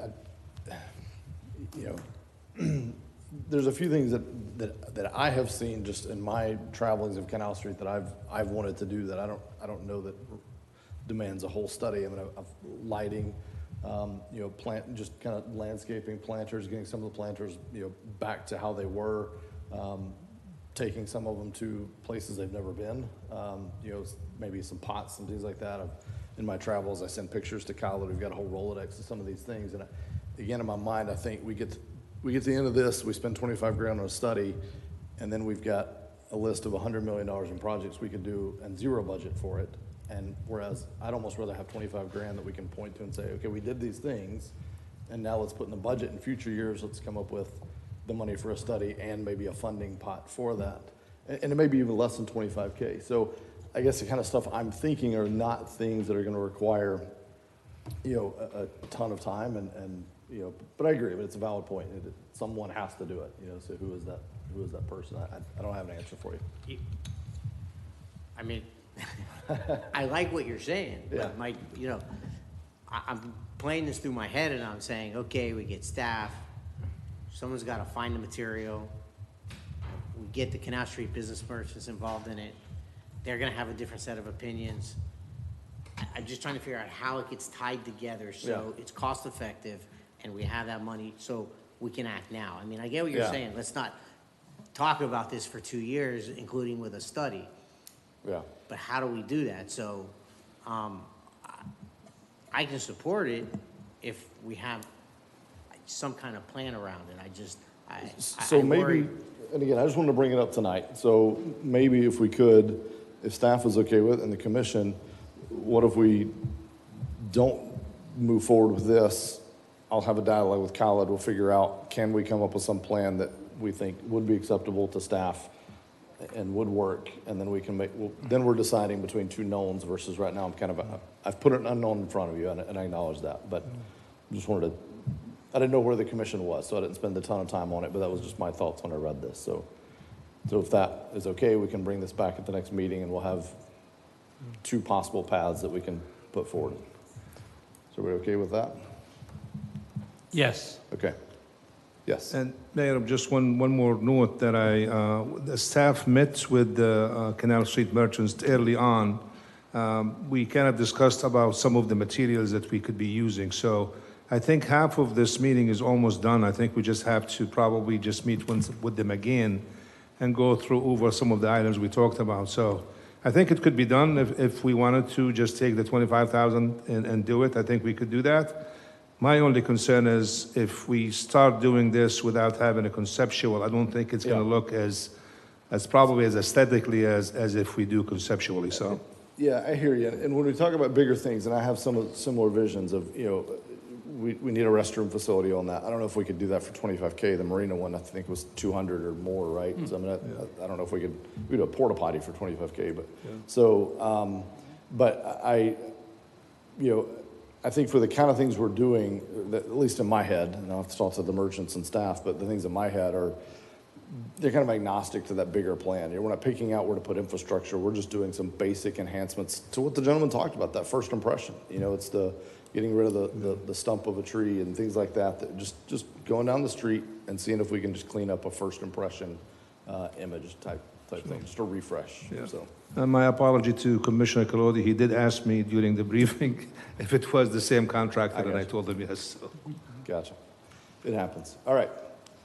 there's a few things that I have seen just in my travelings of Canal Street that I've wanted to do that I don't know that demands a whole study. I mean, of lighting, plant, just kind of landscaping, planters, getting some of the planters, back to how they were, taking some of them to places they've never been, maybe some pots and things like that. In my travels, I send pictures to Kyle that we've got a whole Rolodex of some of these things. And again, in my mind, I think we get to the end of this, we spend $25,000 on a study, and then we've got a list of $100 million in projects we could do and zero budget for it. And whereas I'd almost rather have $25,000 that we can point to and say, okay, we did these things, and now let's put in the budget in future years, let's come up with the money for a study and maybe a funding pot for that. and it may be even less than 25K. So I guess the kind of stuff I'm thinking are not things that are going to require, a ton of time and but I agree, but it's a valid point. Someone has to do it, so who is that person? I don't have an answer for you. I mean, I like what you're saying, Yeah. but Mike, I'm playing this through my head and I'm saying, okay, we get staff, someone's got to find the material, we get the Canal Street business merchants involved in it, they're going to have a different set of opinions. I'm just trying to figure out how it gets tied together so it's cost effective and we have that money so we can act now. I mean, I get what you're saying. Let's not talk about this for 2 years, including with a study. Yeah. But how do we do that? So I can support it if we have some kind of plan around it. So I maybe, worry. and again, I just wanted to bring it up tonight. So maybe if we could, if staff is okay with it and the commission, what if we don't move forward with this? I'll have a dialogue with Khaled. We'll figure out, can we come up with some plan that we think would be acceptable to staff and would work, and then we can then we're deciding between two knowns versus right now I've put an unknown in front of you, and I acknowledge that, but I just wanted to, I didn't know where the commission was, so I didn't spend a ton of time on it, but that was just my thoughts when I read this. So if that is okay, we can bring this back at the next meeting, and we'll have two possible paths that we can put forward. So are we okay with that? Yes. Okay. Yes. And Mayor, just one more note that the staff met with the Canal Street merchants early on. We kind of discussed about some of the materials that we could be using. So I think half of this meeting is almost done. I think we just have to probably just meet with them again and go through over some of the items we talked about. So I think it could be done if we wanted to just take the 25,000 and do it. I think we could do that. My only concern is if we start doing this without having a conceptual, I don't think it's going to look as probably as aesthetically as if we do conceptually. So. Yeah, I hear you. And when we talk about bigger things, and I have some similar visions of, we need a restroom facility on that. I don't know if we could do that for 25K. The Marina one, I think, was 200 or more, right? So I mean, I don't know if we'd do a porta potty for 25K, but so, but I think for the kind of things we're doing, that, at least in my head, and I'll have to talk to the merchants and staff, but the things in my head are, they're kind of agnostic to that bigger plan. We're not picking out where to put infrastructure. We're just doing some basic enhancements to what the gentleman talked about, that first impression. It's the getting rid of the stump of a tree and things like that just going down the street and seeing if we can just clean up a first impression image type thing, just a refresh. Yeah. So. And my apology to Commissioner Colodi. He did ask me during the briefing if it was the same contractor, and I told him yes. So. Gotcha. It happens. All right.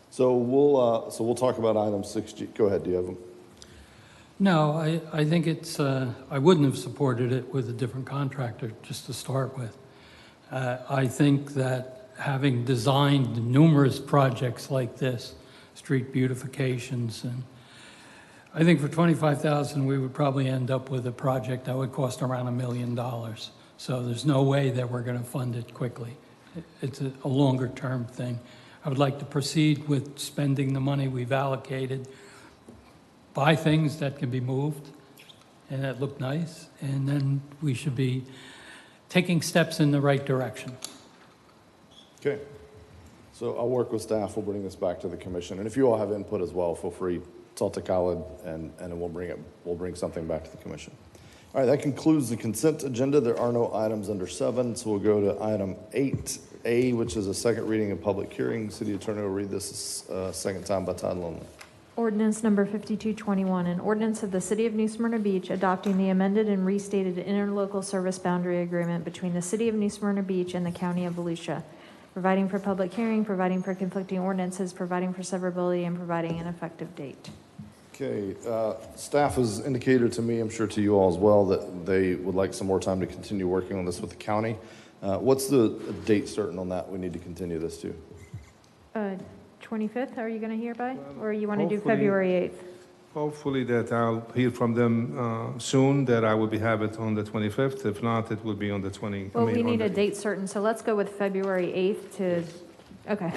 So we'll talk about item 6G. Go ahead. Do you have them? No, I think it's, I wouldn't have supported it with a different contractor, just to start with. I think that having designed numerous projects like this, street beautifications, and I think for $25,000, we would probably end up with a project that would cost around $1 million. So there's no way that we're going to fund it quickly. It's a longer term thing. I would like to proceed with spending the money we've allocated, buy things that can be moved and that look nice, and then we should be taking steps in the right direction. Okay. So I'll work with staff. We'll bring this back to the commission. And if you all have input as well, feel free to talk to Khaled, and then we'll bring something back to the commission. All right, that concludes the consent agenda. There are no items under 7, so we'll go to item 8A, which is a second reading and public hearing. City Attorney will read this second time by title only. Ordinance number 5221, an ordinance of the City of New Smyrna Beach adopting the amended and restated interlocal service boundary agreement between the City of New Smyrna Beach and the County of Volusia, providing for public hearing, providing for conflicting ordinances, providing for severability, and providing an effective date. Okay, staff has indicated to me, I'm sure to you all as well, that they would like some more time to continue working on this with the county. What's the date certain on that we need to continue this to? 25th, are you going to hear by? Or you want to do Hopefully- February 8th? Hopefully that I'll hear from them soon, that I will have it on the 25th. If not, it will be on the 20th. Well, we need a date certain, so let's go with February 8th to, okay.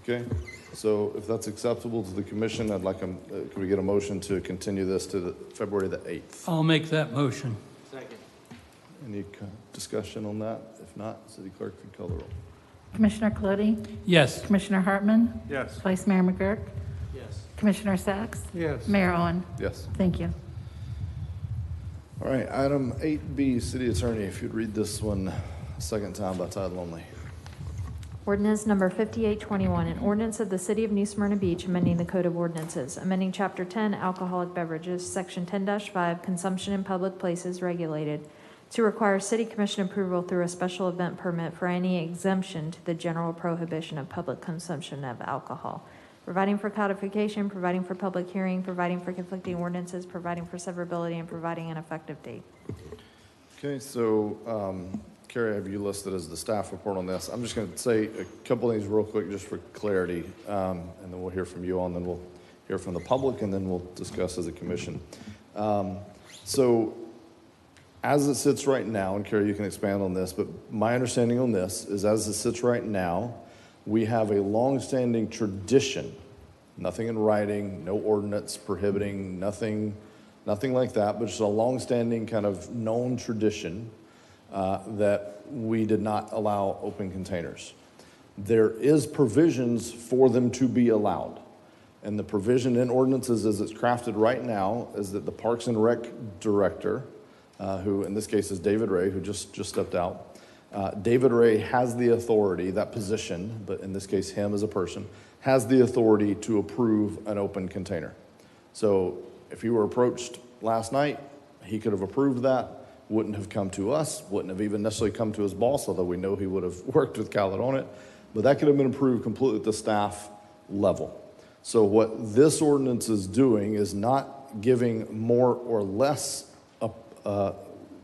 Okay, so if that's acceptable to the commission, I'd like, could we get a motion to continue this to February the 8th? I'll make that motion. Second. Any discussion on that? If not, City Clerk, if you call the roll. Commissioner Cludy? Yes. Commissioner Hartman? Yes. Vice Mayor McGurk? Yes. Commissioner Sacks? Yes. Mayor Owen? Yes. Thank you. All right, item 8B, City Attorney, if you'd read this one a second time by title only. Ordinance number 5821, an ordinance of the City of New Smyrna Beach amending the Code of Ordinances, amending Chapter 10, Alcoholic Beverages, Section 10-5, Consumption in Public Places Regulated, to require City Commission approval through a special event permit for any exemption to the general prohibition of public consumption of alcohol, providing for codification, providing for public hearing, providing for conflicting ordinances, providing for severability, and providing an effective date. Okay, so Carrie, I have you listed as the staff report on this. I'm just going to say a couple things real quick just for clarity, and then we'll hear from you on, then we'll hear from the public, and then we'll discuss as a commission. So as it sits right now, and Carrie, you can expand on this, but my understanding on this is as it sits right now, we have a long-standing tradition, nothing in writing, no ordinance prohibiting, nothing like that, but just a long-standing kind of known tradition that we did not allow open containers. There is provisions for them to be allowed. And the provision in ordinances as it's crafted right now is that the Parks and Rec Director, who in this case is David Ray, who just stepped out, David Ray has the authority, that position, but in this case him as a person, has the authority to approve an open container. So if you were approached last night, he could have approved that, wouldn't have come to us, wouldn't have even necessarily come to his boss, although we know he would have worked with Khaled on it, but that could have been approved completely at the staff level. So what this ordinance is doing is not giving more or less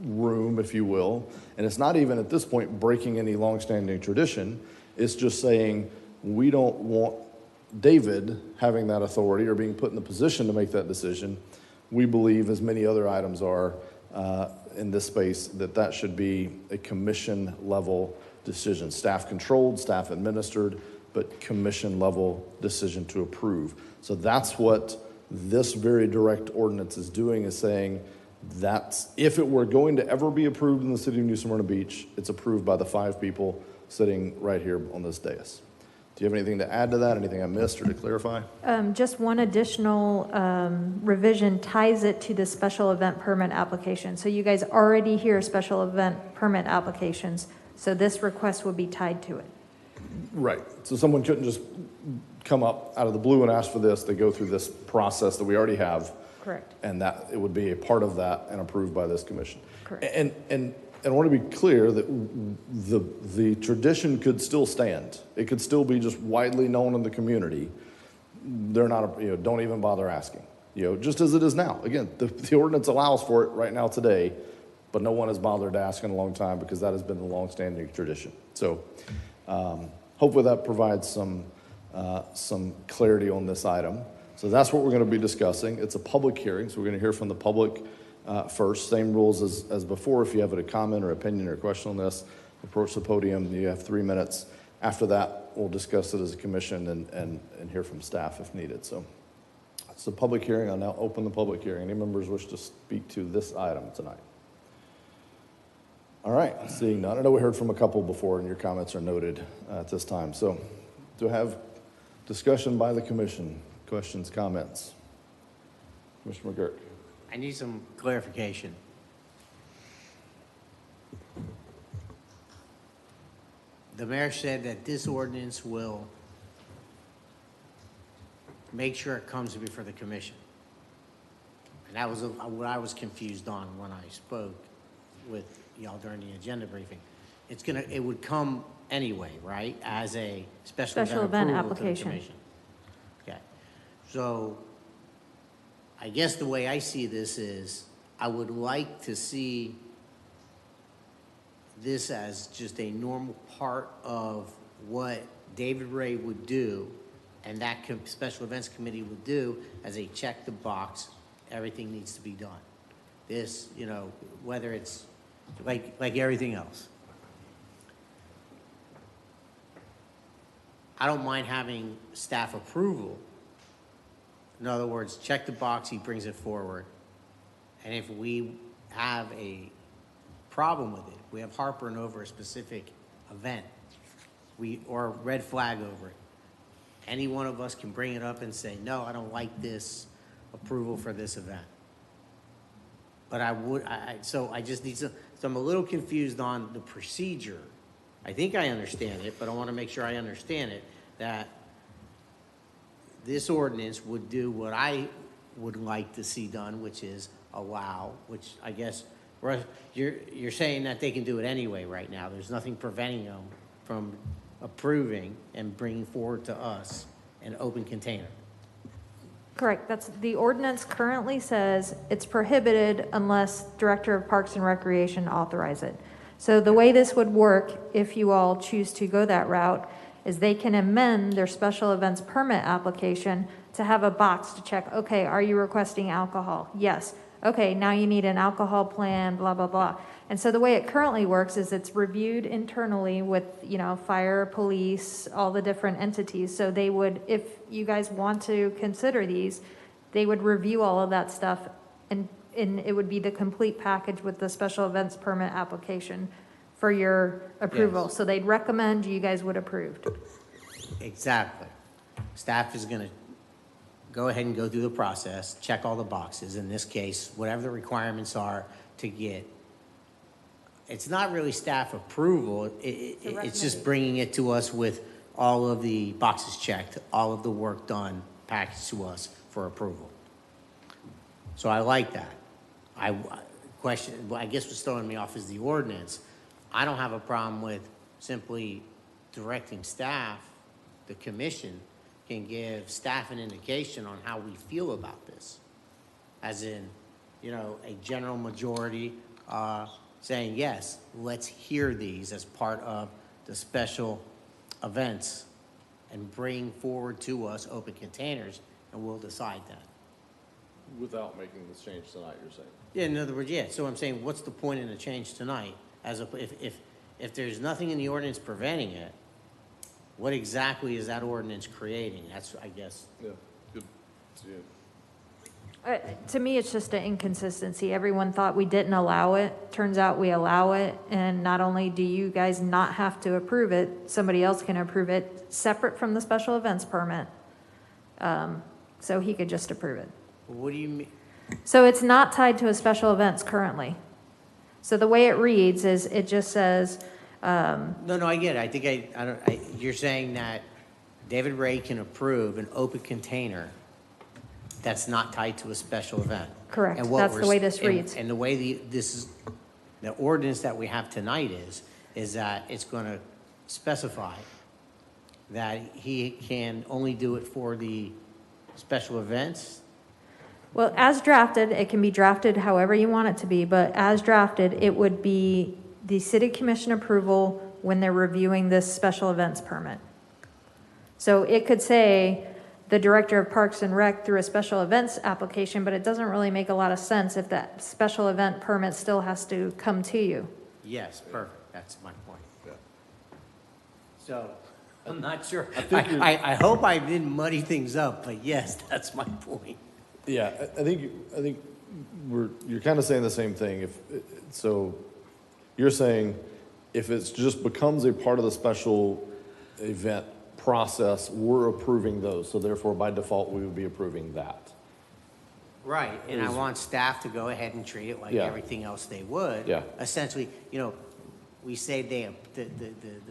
room, if you will, and it's not even at this point breaking any longstanding tradition. It's just saying we don't want David having that authority or being put in the position to make that decision. We believe, as many other items are in this space, that should be a commission level decision, staff controlled, staff administered, but commission level decision to approve. So that's what this very direct ordinance is doing, is saying that if it were going to ever be approved in the city of New Smyrna Beach, it's approved by the 5 people sitting right here on this dais. Do you have anything to add to that? Anything I missed or to clarify? Just one additional revision ties it to the special event permit application. So you guys already hear special event permit applications, so this request would be tied to it. Right. So someone couldn't just come up out of the blue and ask for this. They go through this process that we already have. Correct. And that it would be a part of that and approved by this commission. Correct. And I want to be clear that the tradition could still stand. It could still be just widely known in the community. They're not, don't even bother asking. Just as it is now. Again, the ordinance allows for it right now today, but no one has bothered to ask in a long time because that has been the long-standing tradition. So hopefully that provides some clarity on this item. So that's what we're going to be discussing. It's a public hearing, so we're going to hear from the public first. Same rules as before. If you have a comment or opinion or question on this, approach the podium. You have 3 minutes. After that, we'll discuss it as a commission and hear from staff if needed. So it's a public hearing. I'll now open the public hearing. Any members wish to speak to this item tonight? All right, seeing none. I know we heard from a couple before, and your comments are noted at this time. So do I have discussion by the commission? Questions, comments? Commissioner McGurk. I need some clarification. The mayor said that this ordinance will make sure it comes before the commission. And that was what I was confused on when I spoke with y'all during the agenda briefing. It would come anyway, right? As a special event application. To the commission. Okay. So I guess the way I see this is I would like to see this as just a normal part of what David Ray would do and that special events committee would do as a check the box, everything needs to be done. This, whether it's like everything else. I don't mind having staff approval. In other words, check the box, he brings it forward. And if we have a problem with it, we have heartburn over a specific event, or red flag over it, any one of us can bring it up and say, no, I don't like this approval for this event. But so I just need to, so I'm a little confused on the procedure. I think I understand it, but I want to make sure I understand it, that this ordinance would do what I would like to see done, which is allow, which I guess, you're saying that they can do it anyway right now. There's nothing preventing them from approving and bringing forward to us an open container. Correct. The ordinance currently says it's prohibited unless Director of Parks and Recreation authorize it. So the way this would work, if you all choose to go that route, is they can amend their special events permit application to have a box to check, okay, are you requesting alcohol? Yes. Okay, now you need an alcohol plan, blah, blah, blah. And so the way it currently works is it's reviewed internally with, fire, police, all the different entities. So they would, if you guys want to consider these, they would review all of that stuff, and it would be the complete package with the special events permit application for your approval. Yes. So they'd recommend, you guys would approve. Exactly. Staff is going to go ahead and go through the process, check all the boxes. In this case, whatever the requirements are to get. It's not really staff approval. It's just bringing it to us with all of the boxes checked, all of the work done, packaged to us for approval. So I like that. I guess what's throwing me off is the ordinance. I don't have a problem with simply directing staff, the commission can give staff an indication on how we feel about this. As in, a general majority saying, yes, let's hear these as part of the special events and bring forward to us open containers, and we'll decide that. Without making this change tonight, you're saying? Yeah, in other words, yeah. So I'm saying, what's the point in the change tonight? If there's nothing in the ordinance preventing it, what exactly is that ordinance creating? That's, I guess. Yeah, good. Yeah. To me, it's just an inconsistency. Everyone thought we didn't allow it. Turns out we allow it. And not only do you guys not have to approve it, somebody else can approve it separate from the special events permit. So he could just approve it. What do you mean? So it's not tied to a special events currently. So the way it reads is it just says. No, I get it. I think you're saying that David Ray can approve an open container that's not tied to a special event. Correct. And what That's the way this reads. And the way the ordinance that we have tonight is that it's going to specify that he can only do it for the special events. Well, as drafted, it can be drafted however you want it to be, but as drafted, it would be the city commission approval when they're reviewing this special events permit. So it could say the director of Parks and Rec through a special events application, but it doesn't really make a lot of sense if that special event permit still has to come to you. Yes, perfect. That's my point. Yeah. So I'm not sure. I I hope I didn't muddy things up, but yes, that's my point. Yeah, I think you're kind of saying the same thing. So you're saying if it just becomes a part of the special event process, we're approving those. So therefore, by default, we would be approving that. Right, and I want staff to go ahead and treat it like everything else they would. Yeah. Essentially, we say the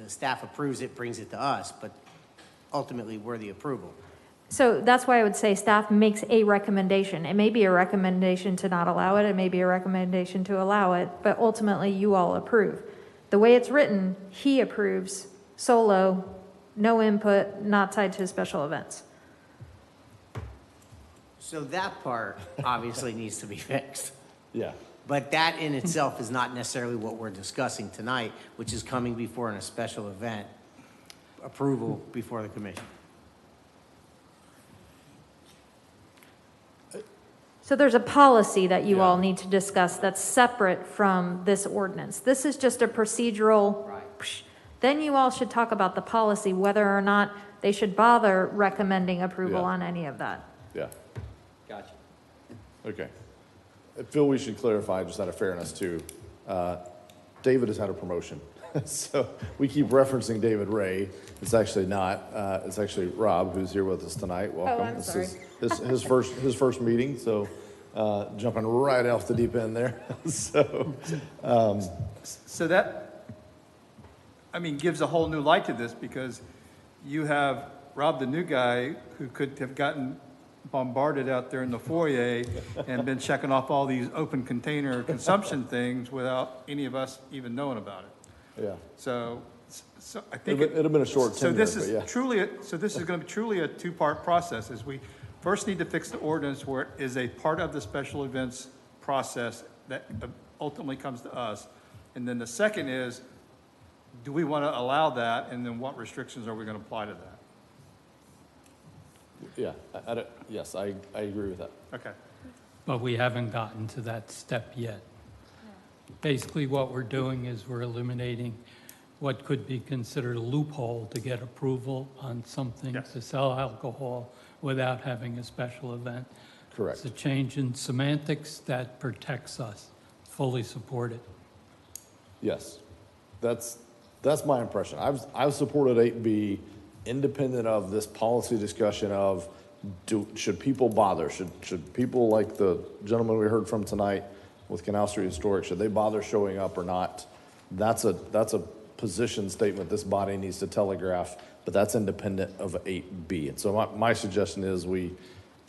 staff approves it, brings it to us, but ultimately, we're the approval. So that's why I would say staff makes a recommendation. It may be a recommendation to not allow it. It may be a recommendation to allow it, but ultimately you all approve. The way it's written, he approves solo, no input, not tied to special events. So that part obviously needs to be fixed. Yeah. But that in itself is not necessarily what we're discussing tonight, which is coming before in a special event approval before the commission. So there's a policy that you all need to discuss that's separate from this ordinance. This is just a procedural Then you all should talk about the policy, whether or not they should bother recommending approval Yeah. on any of that. Yeah, Gotcha. okay. I feel we should clarify, just out of fairness too, David has had a promotion. So we keep referencing David Ray. It's actually not. It's actually Rob, who's here with us tonight. Welcome. I'm This sorry. is his first meeting, so jumping right off the deep end there. So So that, I mean, gives a whole new light to this because you have Rob, the new guy, who could have gotten bombarded out there in the foyer and been checking off all these open container consumption things without any of us even knowing about it. yeah, So I think. it'd have been a short So tenure, this but is yeah. truly, so this is going to be truly a two-part process, is we first need to fix the ordinance where it is a part of the special events process that ultimately comes to us. And then the second is, do we want to allow that, and then what restrictions are we going to apply to that? Yeah, yes, I agree with that. Okay. But we haven't gotten to that step yet. Basically, what we're doing is we're eliminating what could be considered a loophole to get approval on something to sell alcohol without having a special event. Correct. It's a change in semantics that protects us. Fully support it. Yes, that's my impression. I've supported 8B independent of this policy discussion of should people bother? Should people like the gentleman we heard from tonight with Canal Street Historic, should they bother showing up or not? That's a position statement this body needs to telegraph, but that's independent of 8B. And so my suggestion is we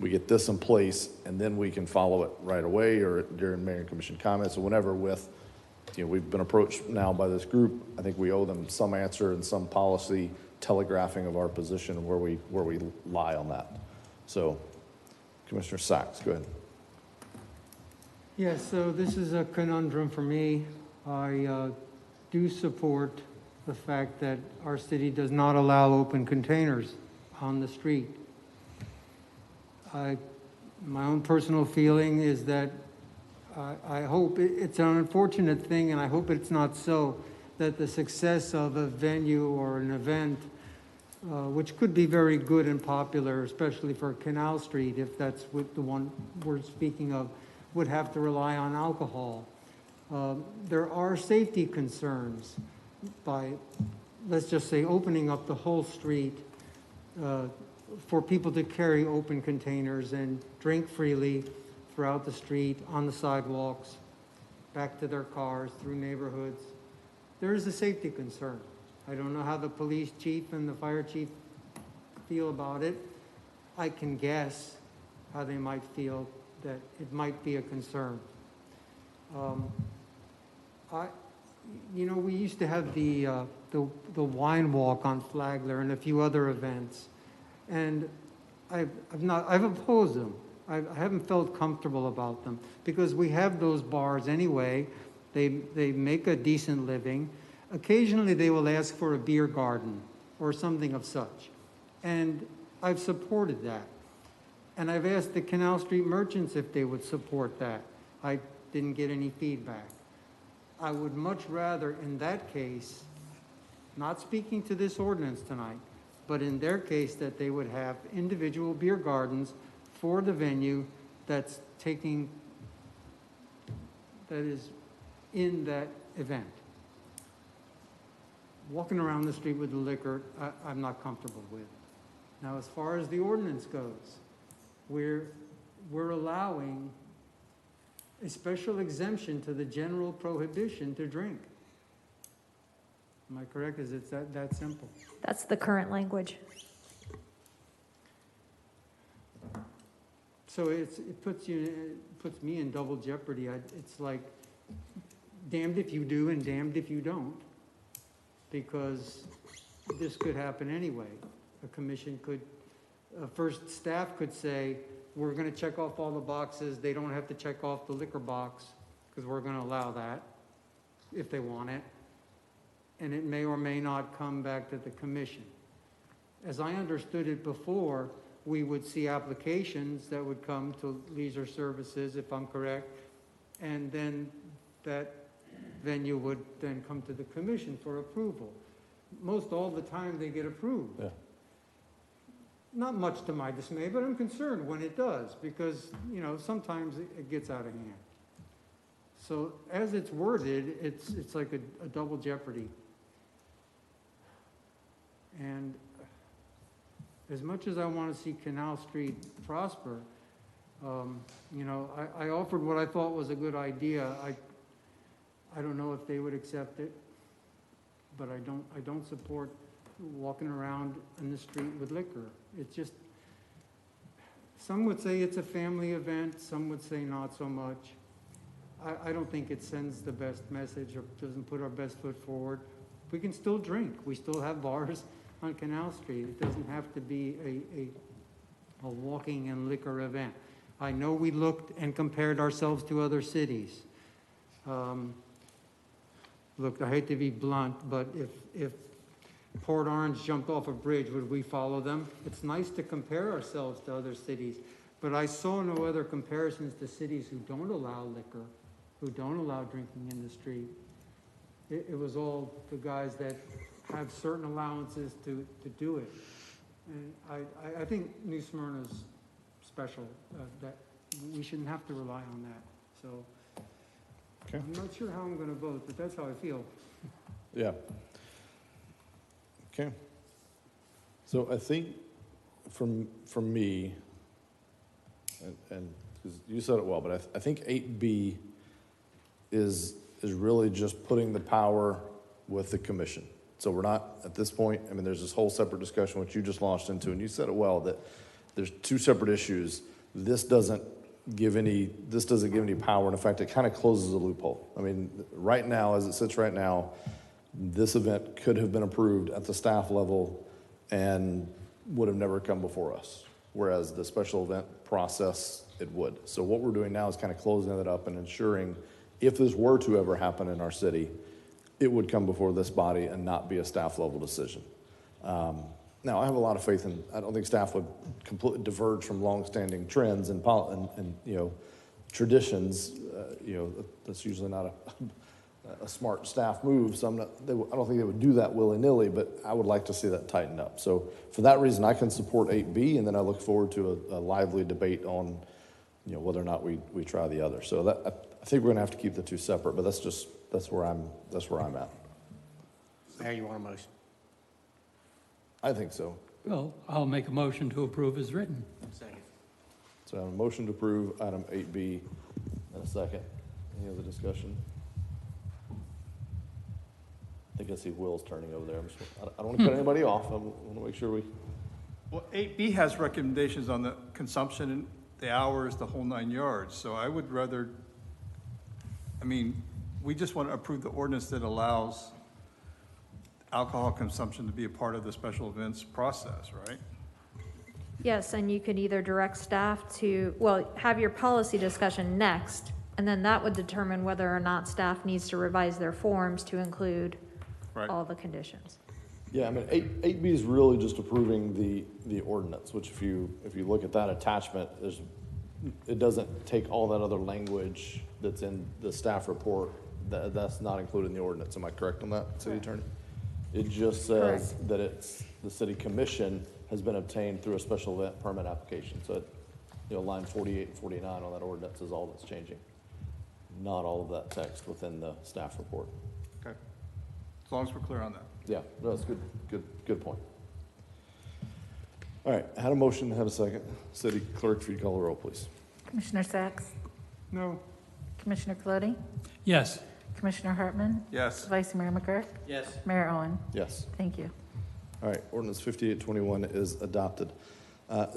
get this in place and then we can follow it right away or during Mayor and Commission comments or whenever with, we've been approached now by this group. I think we owe them some answer and some policy telegraphing of our position and where we lie on that. So Commissioner Sachs, go ahead. Yes, so this is a conundrum for me. I do support the fact that our city does not allow open containers on the street. My own personal feeling is that I hope it's an unfortunate thing, and I hope it's not so, that the success of a venue or an event, which could be very good and popular, especially for Canal Street, if that's what the one we're speaking of, would have to rely on alcohol. There are safety concerns by, let's just say, opening up the whole street for people to carry open containers and drink freely throughout the street, on the sidewalks, back to their cars, through neighborhoods. There is a safety concern. I don't know how the police chief and the fire chief feel about it. I can guess how they might feel, that it might be a concern. We used to have the wine walk on Flagler and a few other events, and I've opposed them. I haven't felt comfortable about them because we have those bars anyway. They make a decent living. Occasionally they will ask for a beer garden or something of such, and I've supported that. And I've asked the Canal Street merchants if they would support that. I didn't get any feedback. I would much rather, in that case, not speaking to this ordinance tonight, but in their case, that they would have individual beer gardens for the venue that is in that event. Walking around the street with the liquor, I'm not comfortable with. Now, as far as the ordinance goes, we're allowing a special exemption to the general prohibition to drink. Am I correct? Is it that simple? That's the current language. So it puts me in double jeopardy. It's like damned if you do and damned if you don't, because this could happen anyway. A commission could, first staff could say, we're going to check off all the boxes. They don't have to check off the liquor box because we're going to allow that if they want it. And it may or may not come back to the commission. As I understood it before, we would see applications that would come to Leisure Services, if I'm correct, and then that venue would then come to the commission for approval. most all the time they get approved. Yeah. Not much to my dismay, but I'm concerned when it does, because, you know, sometimes it gets out of hand. So as it's worded, it's like a double jeopardy. And as much as I want to see Canal Street prosper, you know, I offered what I thought was a good idea. I don't know if they would accept it, but I don't support walking around in the street with liquor. It's just, some would say it's a family event, some would say not so much. I don't think it sends the best message or doesn't put our best foot forward. We can still drink. We still have bars on Canal Street. It doesn't have to be a walking and liquor event. I know we looked and compared ourselves to other cities. Look, I hate to be blunt, but if Port Orange jumped off a bridge, would we follow them? It's nice to compare ourselves to other cities, but I saw no other comparisons to cities who don't allow liquor, who don't allow drinking in the street. It was all the guys that have certain allowances to do it. And I think New Smyrna's special, that we shouldn't have to rely on that. So Okay. I'm not sure how I'm going to vote, but that's how I feel. Yeah. Okay. So I think from me, and because you said it well, but I think 8B is really just putting the power with the commission. So we're not, at this point, I mean, there's this whole separate discussion, which you just launched into, and you said it well, that there's two separate issues. This doesn't give any power. And in fact, it kind of closes a loophole. I mean, right now, as it sits right now, this event could have been approved at the staff level and would have never come before us. Whereas the special event process, it would. So what we're doing now is kind of closing it up and ensuring if this were to ever happen in our city, it would come before this body and not be a staff level decision. Now, I have a lot of faith in, I don't think staff would completely diverge from longstanding trends and you know, traditions. You know, that's usually not a smart staff move. So I don't think they would do that willy-nilly, but I would like to see that tightened up. So for that reason, I can support 8B, and then I look forward to a lively debate on, you know, whether or not we try the other. So that, I think we're going to have to keep the two separate, but that's where I'm at. Mayor, you want a motion? I think so. Well, I'll make a motion to approve as written. Second. So I have a motion to approve item 8B and a second. Any other discussion? I think I see Will's turning over there. I don't want to cut anybody off. I want to make sure we. Well, 8B has recommendations on the consumption, the hours, the whole 9 yards. So I would rather, I mean, we just want to approve the ordinance that allows alcohol consumption to be a part of the special events process, right? Yes, and you could either direct staff to, well, have your policy discussion next, and then that would determine whether or not staff needs to revise their forms to include Right. all the conditions. Yeah, I mean, 8B is really just approving the ordinance, which if you look at that attachment, it doesn't take all that other language that's in the staff report. That's not included in the ordinance. Am I correct on that, City Attorney? It just says that it's the city commission has been obtained through a special event permit application. So, line 48 and 49 on that ordinance is all that's changing. Not all of that text within the staff report. Okay. As long as we're clear on that. Yeah, no, that's good point. All right, I had a motion, had a second. City Clerk, if you call the roll, please. Commissioner Sacks? No. Commissioner Colodi? Yes. Commissioner Hartman? Yes. Vice Mayor McGurk? Yes. Mayor Owen? Yes. Thank you. All right, ordinance 5821 is adopted.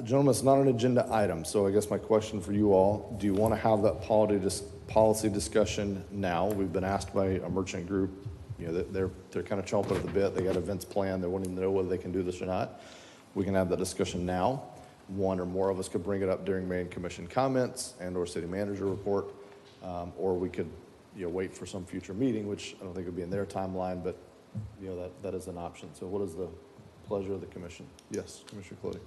Gentlemen, it's not an agenda item, so I guess my question for you all, do you want to have that policy discussion now? We've been asked by a merchant group, they're kind of chomping at the bit. They got events planned. They're wanting to know whether they can do this or not. We can have that discussion now. One or more of us could bring it up during main commission comments and or city manager report, or we could wait for some future meeting, which I don't think would be in their timeline, but that is an option. So what is the pleasure of the commission? Yes, Commissioner Colodi.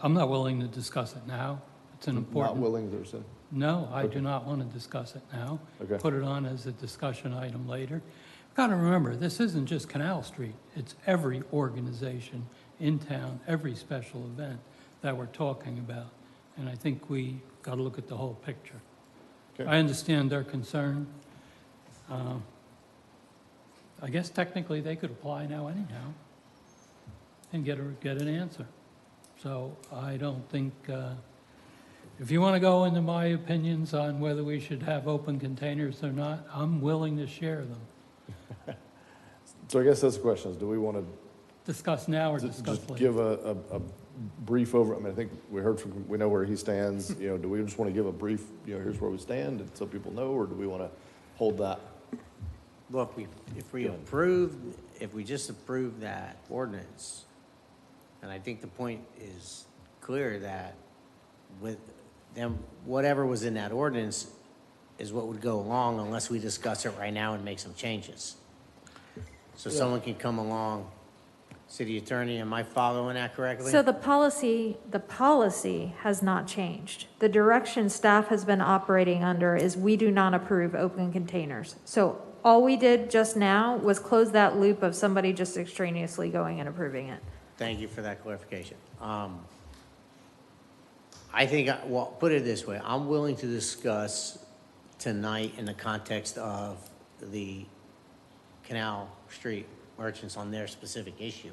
I'm not willing to discuss it now. It's an important. Not willing, there's a. No, I do not want to discuss it now. Okay. Put it on as a discussion item later. got to remember, this isn't just Canal Street. It's every organization in town, every special event that we're talking about. And I think we got to look at the whole picture. Okay. I understand their concern. I guess technically they could apply now anyhow and get an answer. So I don't think, if you want to go into my opinions on whether we should have open containers or not, I'm willing to share them. So I guess that's the question, is do we want to Discuss now or discuss just later? give a brief over, I mean, I think we heard from, we know where he stands, you know, do we just want to give a brief, you know, here's where we stand, and so people know, or do we want to hold that? Look, if we just approve that ordinance, and I think the point is clear that with them, whatever was in that ordinance is what would go along unless we discuss it right now and make some changes. So someone can come along. City Attorney, am I following that correctly? So the policy has not changed. The direction staff has been operating under is we do not approve open containers. So all we did just now was close that loop of somebody just extraneously going and approving it. Thank you for that clarification. I think, well, put it this way, I'm willing to discuss tonight in the context of the Canal Street merchants on their specific issue.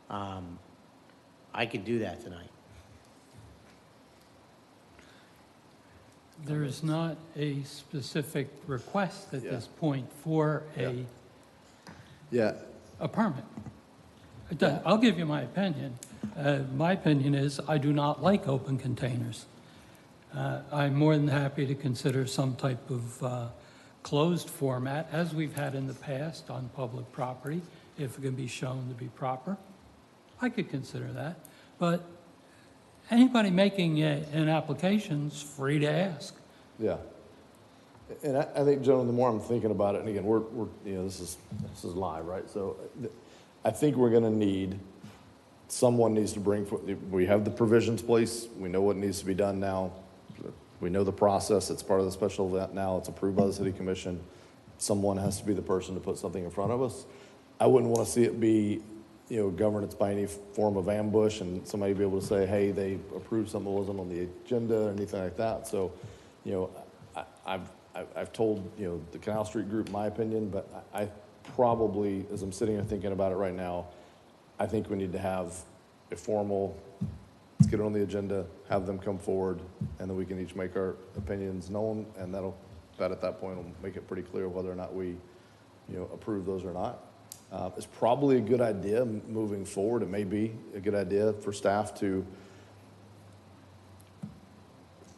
I could do that tonight. There is not a specific request at this point for a permit. I'll give you my opinion. My opinion is I do not like open containers. I'm more than happy to consider some type of closed format, as we've had in the past on public property, if it can be shown to be proper. I could consider that. But anybody making an application's free to ask. Yeah. And I think, gentlemen, the more I'm thinking about it, and again, we're you know, this is live, right? So I think we're going to need, someone needs to bring, we have the provisions placed, we know what needs to be done now, we know the process, it's part of the special event now, it's approved by the city commission. Someone has to be the person to put something in front of us. I wouldn't want to see it be, you know, governance by any form of ambush and somebody be able to say, hey, they approved something that wasn't on the agenda or anything like that. So, you know, I've told, you know, the Canal Street group my opinion, but I probably, as I'm sitting here thinking about it right now, I think we need to have a formal, let's get it on the agenda, have them come forward, and then we can each make our opinions known, and that at that point will make it pretty clear whether or not we, you know, approve those or not. It's probably a good idea moving forward. It may be a good idea for staff to,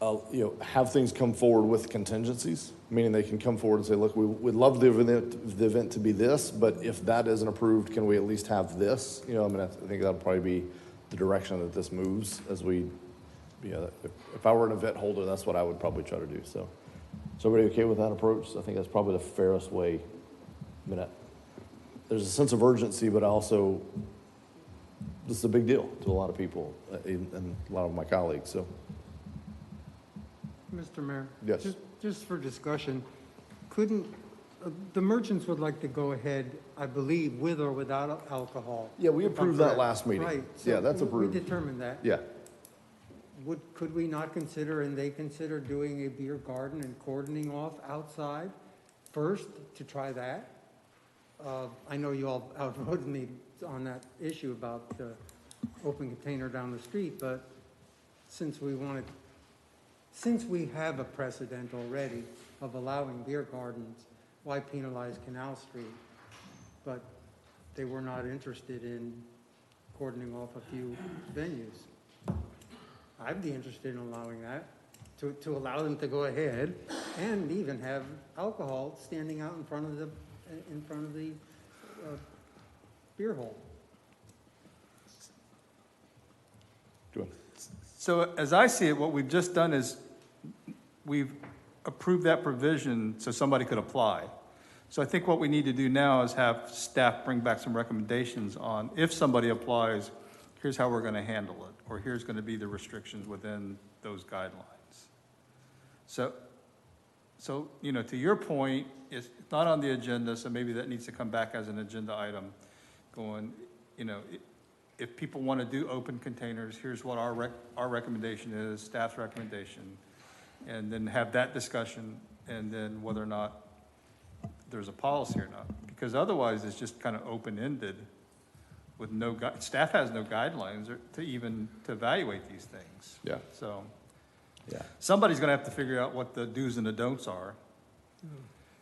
you know, have things come forward with contingencies, meaning they can come forward and say, look, we'd love the event to be this, but if that isn't approved, can we at least have this? You know, I mean, I think that'll probably be the direction that this moves as we, you know, if I were an event holder, that's what I would probably try to do. So, is everybody okay with that approach? I think that's probably the fairest way. I mean, there's a sense of urgency, but also this is a big deal to a lot of people and a lot of my colleagues. So, Mr. Mayor? Yes. Just for discussion, couldn't, the merchants would like to go ahead, I believe, with or without alcohol. Yeah, we approved that last meeting. Right. Yeah, that's approved. We determined that. Yeah. Could we not consider, and they consider doing a beer garden and cordoning off outside first to try that? I know you all outvoted me on that issue about the open container down the street, but since we have a precedent already of allowing beer gardens, why penalize Canal Street? But they were not interested in cordoning off a few venues. I'd be interested in allowing that, to allow them to go ahead and even have alcohol standing out in front of the beer hall. So as I see it, what we've just done is we've approved that provision so somebody could apply. So I think what we need to do now is have staff bring back some recommendations on if somebody applies, here's how we're going to handle it, or here's going to be the restrictions within those guidelines. So So, to your point, it's not on the agenda, so maybe that needs to come back as an agenda item going, if people want to do open containers, here's what our recommendation is, staff's recommendation, and then have that discussion, and then whether or not there's a policy or not. Because otherwise, it's just kind of open-ended with staff has no guidelines to evaluate these things. Yeah. So Yeah. somebody's going to have to figure out what the do's and the don'ts are.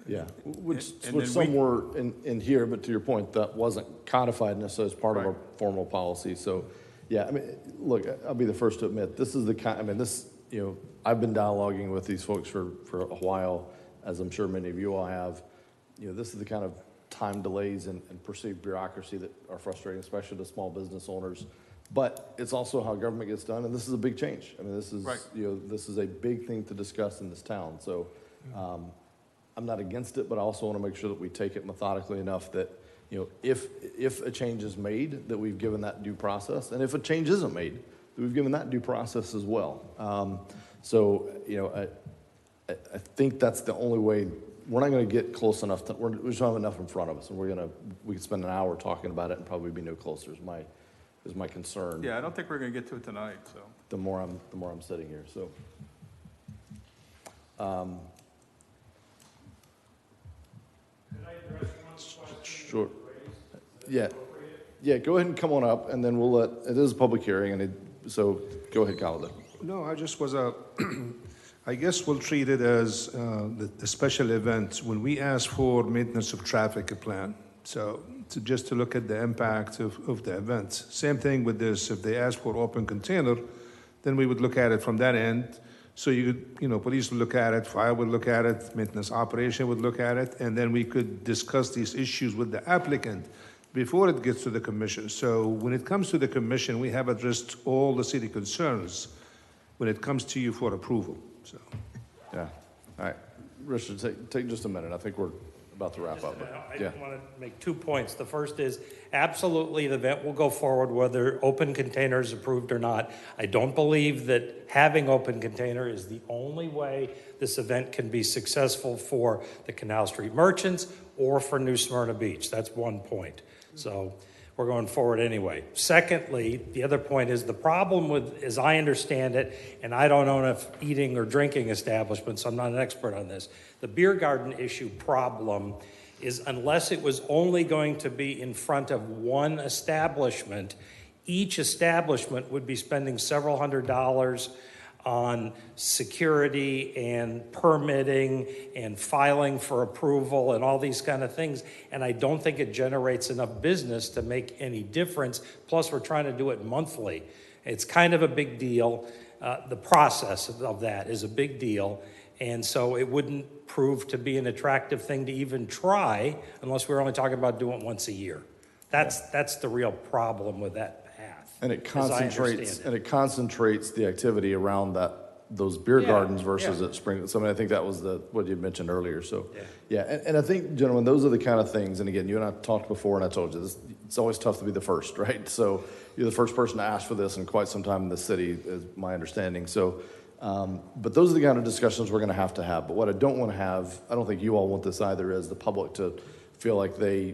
Yeah, which And then some were in here, but to your point, that wasn't codified necessarily as part of our formal policy. So, yeah, I mean, look, I'll be the first to admit, this is the kind, I've been dialoguing with these folks for a while, as I'm sure many of you all have. This is the kind of time delays and perceived bureaucracy that are frustrating, especially to small business owners. But it's also how government gets done, and this is a big change. I mean, this is, this is a big thing to discuss in this town. So, I'm not against it, but I also want to make sure that we take it methodically enough that, if a change is made, that we've given that due process. And if a change isn't made, that we've given that due process as well. I think that's the only way. We're not going to get close enough. We just don't have enough in front of us. And we could spend an hour talking about it and probably be no closer is my concern. Yeah, I don't think we're going to get to it tonight, so. The more I'm sitting here, so. Sure. Yeah. Yeah, go ahead and come on up, and then it is a public hearing, so go ahead, Khalid. No, I just was I guess we'll treat it as the special event when we ask for maintenance of traffic plan. So just to look at the impact of the event. Same thing with this. If they ask for open container, then we would look at it from that end. So police would look at it, fire would look at it, maintenance operation would look at it, and then we could discuss these issues with the applicant before it gets to the commission. So when it comes to the commission, we have addressed all the city concerns when it comes to you for approval. So, yeah. All right, Richard, take just a minute. I think we're about to wrap up. I want to make 2 points. The first is absolutely the event will go forward whether open container is approved or not. I don't believe that having open container is the only way this event can be successful for the Canal Street merchants or for New Smyrna Beach. That's 1 point. So we're going forward anyway. Secondly, the other point is the problem with, as I understand it, and I don't own a eating or drinking establishment, so I'm not an expert on this, the beer garden issue problem is unless it was only going to be in front of one establishment, each establishment would be spending several $100s on security and permitting and filing for approval and all these kind of things. And I don't think it generates enough business to make any difference. Plus, we're trying to do it monthly. It's kind of a big deal. The process of that is a big deal. And so it wouldn't prove to be an attractive thing to even try unless we're only talking about doing it once a year. That's the real problem with that. And it concentrates the activity around those beer gardens versus at spring. So I think that was what you mentioned earlier. So and I think, gentlemen, those are the kind of things. And again, you and I talked before, and I told you it's always tough to be the first, right? So you're the first person to ask for this in quite some time in the city, is my understanding. So, but those are the kind of discussions we're going to have. But what I don't want to have, I don't think you all want this either, is the public to feel like they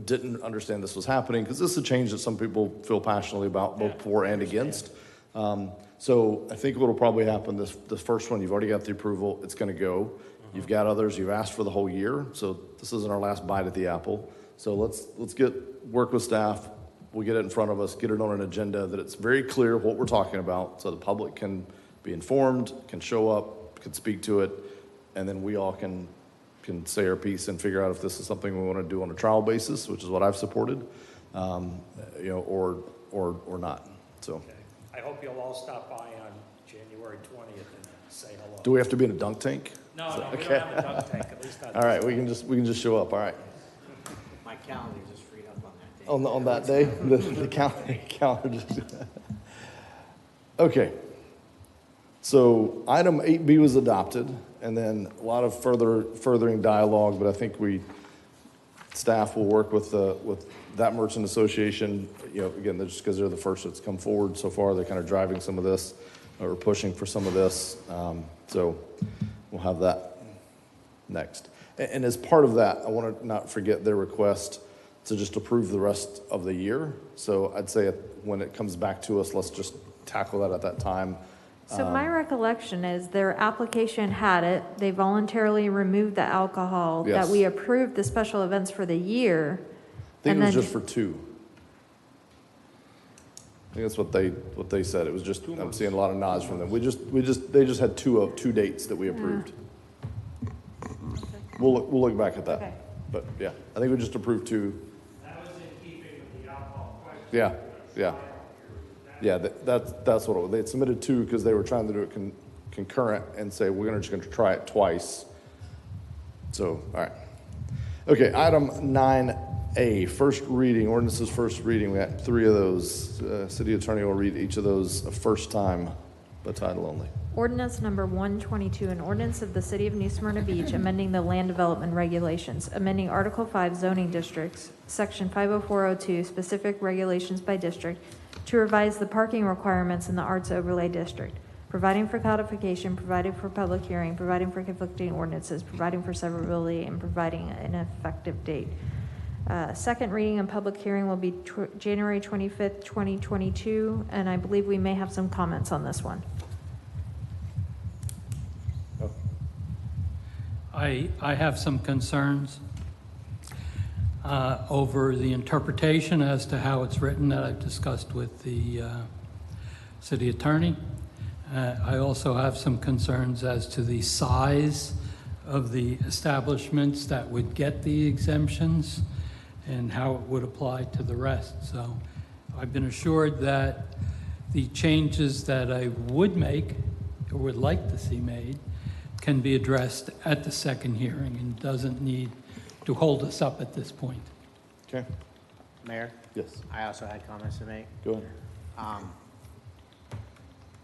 didn't understand this was happening, because this is a change that some people feel passionately about, both for and against. So I think what'll probably happen, this first one, you've already got the approval, it's going to go. You've got others you've asked for the whole year, so this isn't our last bite at the apple. So let's work with staff. We'll get it in front of us, get it on an agenda that it's very clear what we're talking about, so the public can be informed, can show up, can speak to it, and then we all can say our piece and figure out if this is something we want to do on a trial basis, which is what I've supported, or not. So. Okay. I hope you'll all stop by on January 20th and say hello. Do we have to be in a dunk tank? No, we don't have a dunk tank, at least not. All right, we can just show up. All right. My calendar just freed up on that day. On that day, the calendar just. Okay. So item 8B was adopted, and then a lot of furthering dialogue, but I think staff will work with that merchant association. Again, just because they're the first that's come forward so far, they're kind of driving some of this, or pushing for some of this. So we'll have that next. And as part of that, I want to not forget their request to just approve the rest of the year. So I'd say when it comes back to us, let's just tackle that at that time. So my recollection is their application had it. They voluntarily removed the alcohol, that Yes. we approved the special events for the year. I think and it was then- just for 2. I think that's what they said. It was just, I'm seeing a lot of nods from them. They just had 2 dates that we approved. We'll look back at that. Okay. But yeah, I think we just approved 2. That was in keeping with the alcohol question. Yeah. Yeah, that's what it was. They had submitted 2 because they were trying to do it concurrent and say, we're just going to try it twice. So, all right. Okay, item 9A, first reading, ordinances first reading. We got 3 of those. City attorney will read each of those a first time by title only. Ordinance number 122, an ordinance of the City of New Smyrna Beach amending the land development regulations, amending Article 5 zoning districts, Section 50402, specific regulations by district, to revise the parking requirements in the Arts Overlay District, providing for codification, providing for public hearing, providing for conflicting ordinances, providing for severability, and providing an effective date. Second reading and public hearing will be January 25th, 2022, and I believe we may have some comments on this one. I have some concerns over the interpretation as to how it's written that I've discussed with the city attorney. I also have some concerns as to the size of the establishments that would get the exemptions and how it would apply to the rest. So I've been assured that the changes that I would make or would like to see made can be addressed at the second hearing and doesn't need to hold us up at this point. Okay. Mayor? Yes. I also had comments to make. Go ahead. I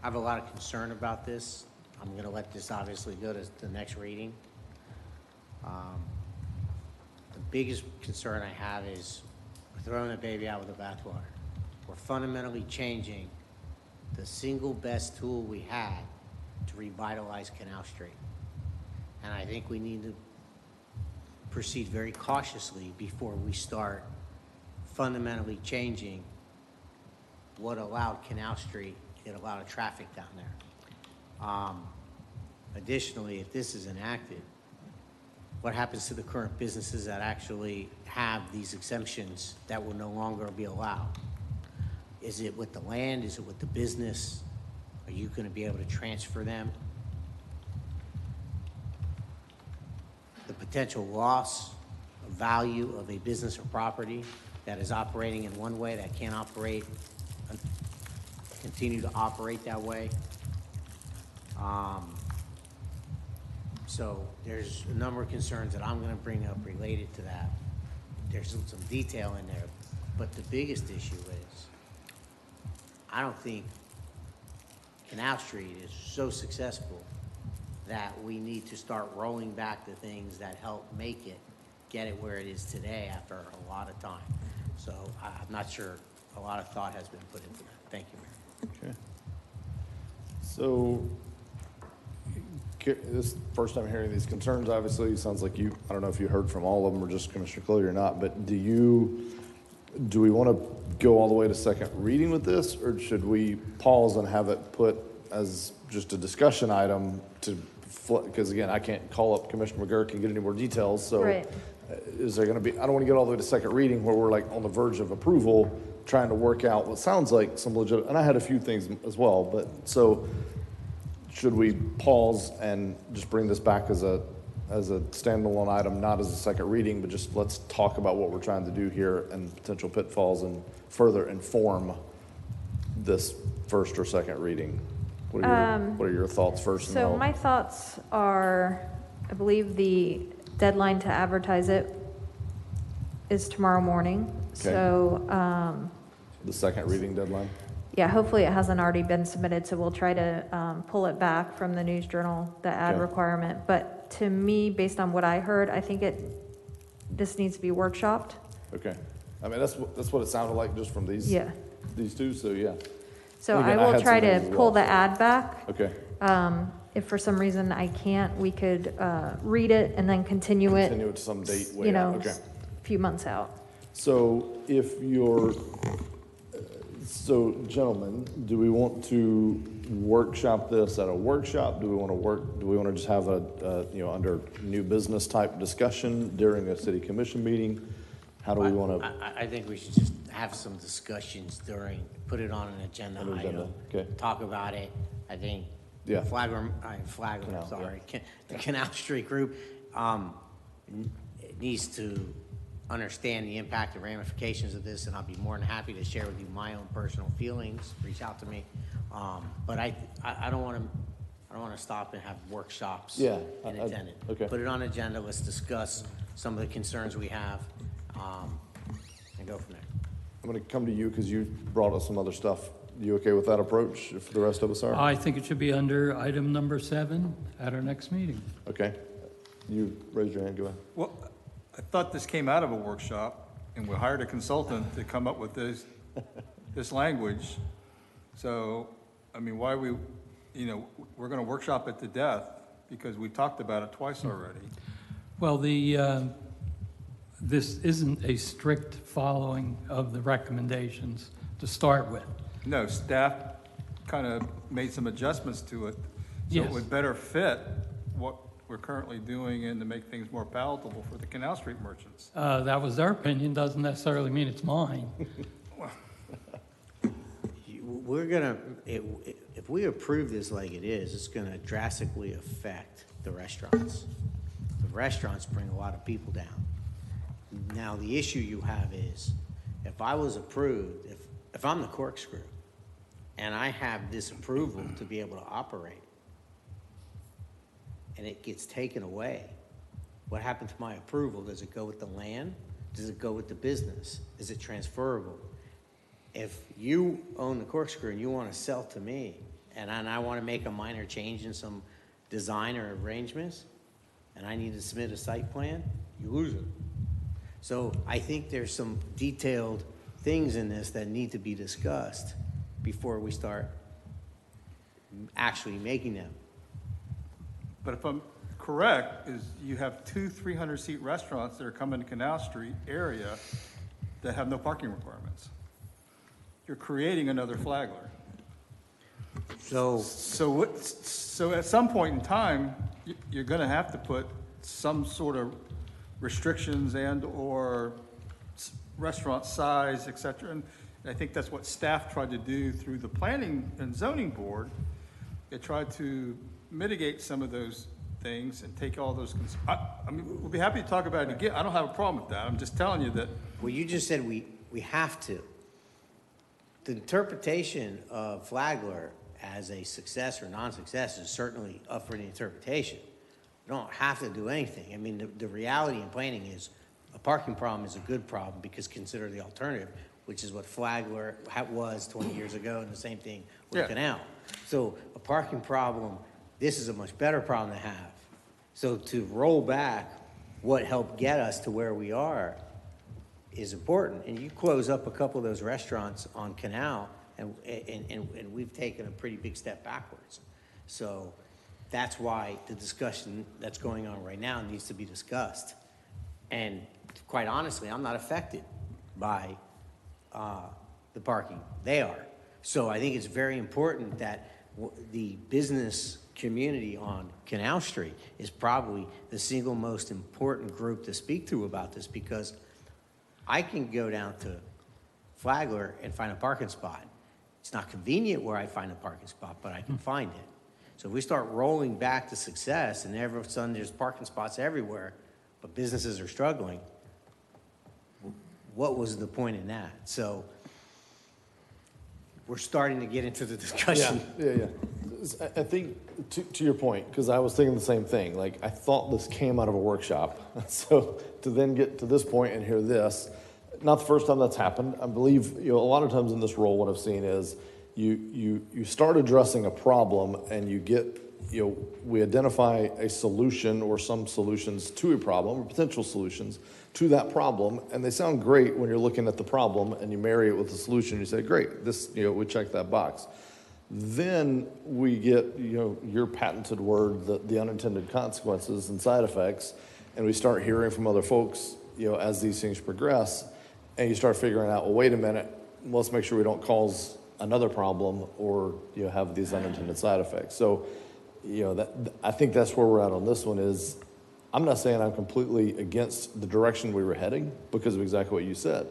have a lot of concern about this. I'm going to let this obviously go to the next reading. The biggest concern I have is we're throwing the baby out with the bathwater. We're fundamentally changing the single best tool we had to revitalize Canal Street. And I think we need to proceed very cautiously before we start fundamentally changing what allowed Canal Street, get a lot of traffic down there. Additionally, if this is enacted, what happens to the current businesses that actually have these exemptions that will no longer be allowed? Is it with the land? Is it with the business? Are you going to be able to transfer them? The potential loss of value of a business or property that is operating in one way that can't operate, continue to operate that way. So there's a number of concerns that I'm going to bring up related to that. There's some detail in there, but the biggest issue is I don't think Canal Street is so successful that we need to start rolling back the things that help make it, get it where it is today after a lot of time. So I'm not sure a lot of thought has been put into that. Thank you, Mayor. Okay. So, this is the first time hearing these concerns, obviously. It sounds like I don't know if you heard from all of them or just Commissioner Clody or not, but do we want to go all the way to second reading with this, or should we pause and have it put as just a discussion item because again, I can't call up Commissioner McGurk and get any more details, so. Right. Is there going to be, I don't want to get all the way to second reading where we're like on the verge of approval, trying to work out what sounds like some legit, and I had a few things as well, but so should we pause and just bring this back as a standalone item, not as a second reading, but just let's talk about what we're trying to do here and potential pitfalls and further inform this first or second reading? What are your thoughts first? So my thoughts are, I believe the deadline to advertise it is tomorrow morning. Okay. So, the second reading deadline? yeah, hopefully it hasn't already been submitted, so we'll try to pull it back from the News Journal, the ad Okay. requirement. But to me, based on what I heard, I think this needs to be workshopped. Okay. I mean, that's what it sounded like just from these these two, so yeah. So Again, I will had try some to things as pull well. the ad back. Okay. if for some reason I can't, we could read it and then continue it, Continue it to some date way you know, out. Okay. a few months out. So if you're, so gentlemen, do we want to workshop this at a workshop? Do we want to just have a, you know, under new business type discussion during a city commission meeting? How do we want to? I think we should just have some discussions put it on an agenda item. Okay. Talk about it. I think Yeah. Flagler, Canal, sorry, the Canal Street Group needs to understand the impact and ramifications of this, and I'll be more than happy to share with you my own personal feelings. Reach out to me, but I don't want to stop and have workshops. Yeah, And attend it. okay. Put it on agenda. Let's discuss some of the concerns we have, and go from there. I'm going to come to you because you brought us some other stuff. You okay with that approach if the rest of us are? I think it should be under item number 7 at our next meeting. Okay. You raise your hand, go ahead. Well, I thought this came out of a workshop, and we hired a consultant to come up with this language. So, I mean, why we're going to workshop it to death because we talked about it twice already. Well, this isn't a strict following of the recommendations to start with. No, staff kind of made some adjustments to it. So Yes. it would better fit what we're currently doing and to make things more palatable for the Canal Street merchants. That was their opinion, doesn't necessarily mean it's mine. We're gonna, if we approve this like it is, it's gonna drastically affect the restaurants. The restaurants bring a lot of people down. Now, the issue you have is, if I was approved, if I'm the corkscrew, and I have this approval to be able to operate, and it gets taken away, what happened to my approval? Does it go with the land? Does it go with the business? Is it transferable? If you own the corkscrew and you want to sell to me, and I want to make a minor change in some design or arrangements, and I need to submit a site plan, you lose it. So I think there's some detailed things in this that need to be discussed before we start actually making them. But if I'm correct, is you have two 300-seat restaurants that are coming to Canal Street area that have no parking requirements. You're creating another Flagler. So at some point in time, you're going to have to put some sort of restrictions and/or restaurant size, et cetera. And I think that's what staff tried to do through the planning and zoning board. They tried to mitigate some of those things and take all those. I mean, we'll be happy to talk about it again. I don't have a problem with that. I'm just telling you that. Well, you just said we have to. The interpretation of Flagler as a success or non-success is certainly up for the interpretation. We don't have to do anything. I mean, the reality in planning is a parking problem is a good problem because consider the alternative, which is what Flagler was 20 years ago, and the same thing with Yeah. Canal. So a parking problem, this is a much better problem to have. So to roll back what helped get us to where we are is important. And you close up a couple of those restaurants on Canal, and we've taken a pretty big step backwards. So that's why the discussion that's going on right now needs to be discussed. And quite honestly, I'm not affected by the parking. They are. So I think it's very important that the business community on Canal Street is probably the single most important group to speak to about this, because I can go down to Flagler and find a parking spot. It's not convenient where I find a parking spot, but I can find it. So if we start rolling back to success and all of a sudden there's parking spots everywhere, but businesses are struggling, what was the point in that? So we're starting to get into the discussion. Yeah. I think to your point, because I was thinking the same thing. Like, I thought this came out of a workshop. So to then get to this point and hear this, not the first time that's happened. I believe, a lot of times in this role, what I've seen is you start addressing a problem and you get, we identify a solution or some solutions to a problem or potential solutions to that problem, and they sound great when you're looking at the problem and you marry it with the solution. You say, great, this, we check that box. Then we get, your patented word, the unintended consequences and side effects, and we start hearing from other folks, as these things progress, and you start figuring out, well, wait a minute, let's make sure we don't cause another problem or, have these unintended side effects. So, I think that's where we're at on this one is, I'm not saying I'm completely against the direction we were heading because of exactly what you said.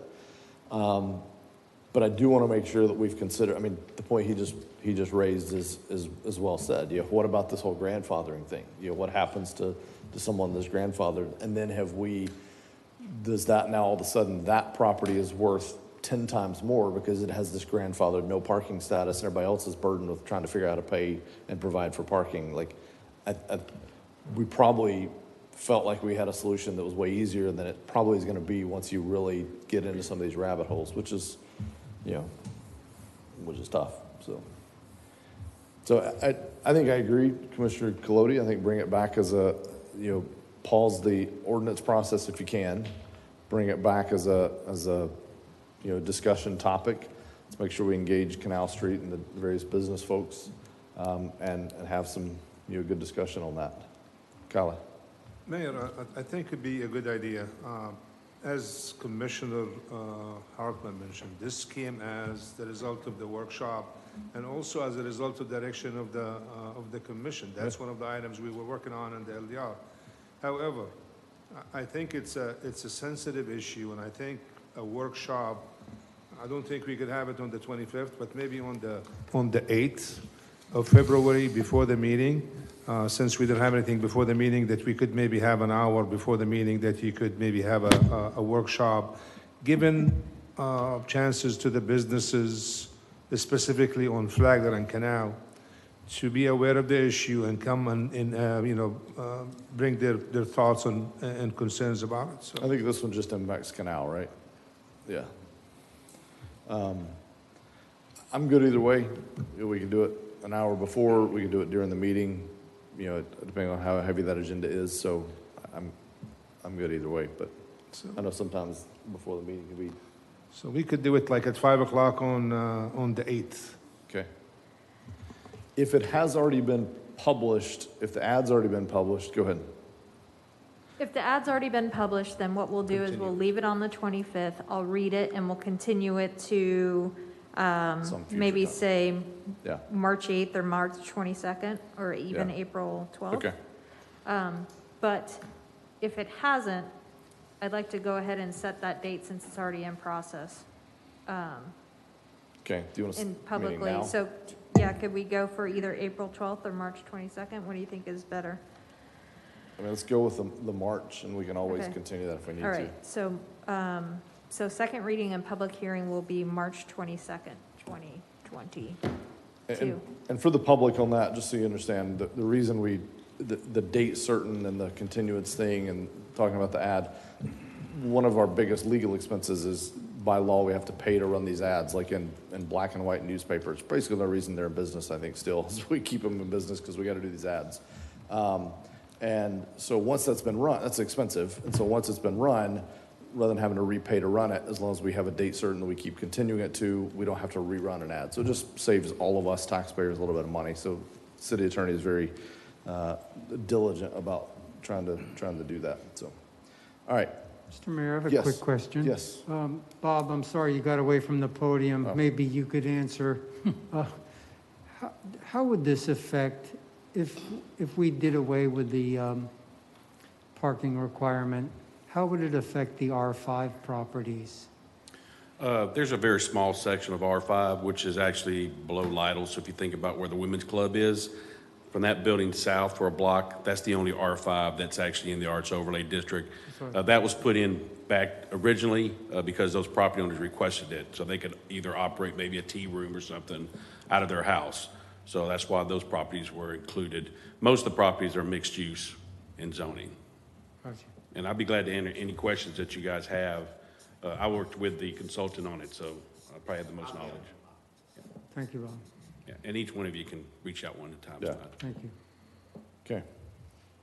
But I do want to make sure that we've considered, the point he just raised is well said. What about this whole grandfathering thing? What happens to someone that's grandfathered? And then does that now all of a sudden that property is worth 10 times more because it has this grandfathered no parking status and everybody else is burdened with trying to figure out how to pay and provide for parking? We probably felt like we had a solution that was way easier than it probably is going to be once you really get into some of these rabbit holes, which is tough. So I think I agree, Commissioner Colodi. I think bring it back as pause the ordinance process if you can. Bring it back as a discussion topic. Let's make sure we engage Canal Street and the various business folks, and have some good discussion on that. Kyle. Mayor, I think it'd be a good idea. As Commissioner Hartman mentioned, this came as the result of the workshop and also as a result of direction of the commission. That's one of the items we were working on in the LDR. However, I think it's a sensitive issue, and I think a workshop, I don't think we could have it on the 25th, but maybe on the 8th of February before the meeting. Since we don't have anything before the meeting, that we could maybe have an hour before the meeting, that you could maybe have a workshop, given chances to the businesses, specifically on Flagler and Canal, to be aware of the issue and come and bring their thoughts and concerns about it. So I think this one just impacts Canal, right? Yeah. I'm good either way. We can do it an hour before, we can do it during the meeting, depending on how heavy that agenda is. So I'm good either way, but I know sometimes before the meeting can be. So we could do it like at 5 o'clock on the 8th. Okay. If it has already been published, if the ad's already been published, go ahead. If the ad's already been published, then what we'll do is we'll leave it on the 25th. I'll read it and we'll continue it to maybe time. say Yeah. March 8th or March 22nd or even Yeah. April 12th. Okay. But if it hasn't, I'd like to go ahead and set that date since it's already in process. Okay. Do you want to In meeting publicly. now? So, yeah, could we go for either April 12th or March 22nd? What do you think is better? Let's go with the March, and we can always Okay. continue that if we need All to. right, so second reading and public hearing will be March 22nd, 2022. And for the public on that, just so you understand, the reason the date certain and the continuance thing and talking about the ad, one of our biggest legal expenses is by law, we have to pay to run these ads, like in black and white newspapers. Basically, the reason they're in business, I think, still, is we keep them in business because we got to do these ads. And so once that's been run, that's expensive. And so once it's been run, rather than having to repay to run it, as long as we have a date certain that we keep continuing it to, we don't have to rerun an ad. So it just saves all of us taxpayers a little bit of money. So city attorney is very diligent about trying to do that. So, all right. Mr. Mayor, I have a Yes. quick question. Yes. Bob, I'm sorry you got away from the podium. Maybe you could answer. How would this affect if we did away with the parking requirement? How would it affect the R5 properties? There's a very small section of R5, which is actually below Lytle. So if you think about where the women's club is, from that building south for a block, that's the only R5 that's actually in the Arts Overlay District. That was put in back originally because those property owners requested it, so they could either operate maybe a tea room or something out of their house. So that's why those properties were included. Most of the properties are mixed use in zoning. Gotcha. And I'd be glad to answer any questions that you guys have. I worked with the consultant on it, so I probably have the most knowledge. Thank you, Bob. Yeah, and each one of you can reach out one at a time. Yeah. Thank you. Okay.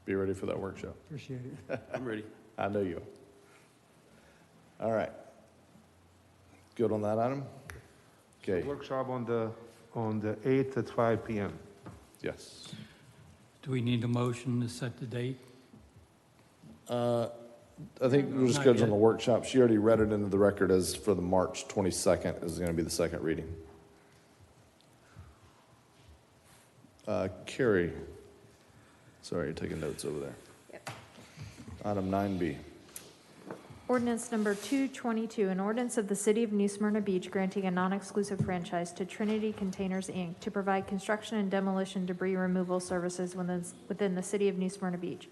Be ready for that workshop. Appreciate it. I'm ready. I know you are. All right. Good on that item? Okay. Workshop on the on the 8th at 5 p.m. Yes. Do we need a motion to set the date? I think we're just Not scheduling yet. a workshop. She already read it into the record as for the March 22nd is going to be the second reading. Carrie, sorry, you're taking notes over there. Item 9B. Ordinance number 222, an ordinance of the City of New Smyrna Beach granting a non-exclusive franchise to Trinity Containers, Inc. to provide construction and demolition debris removal services within the City of New Smyrna Beach,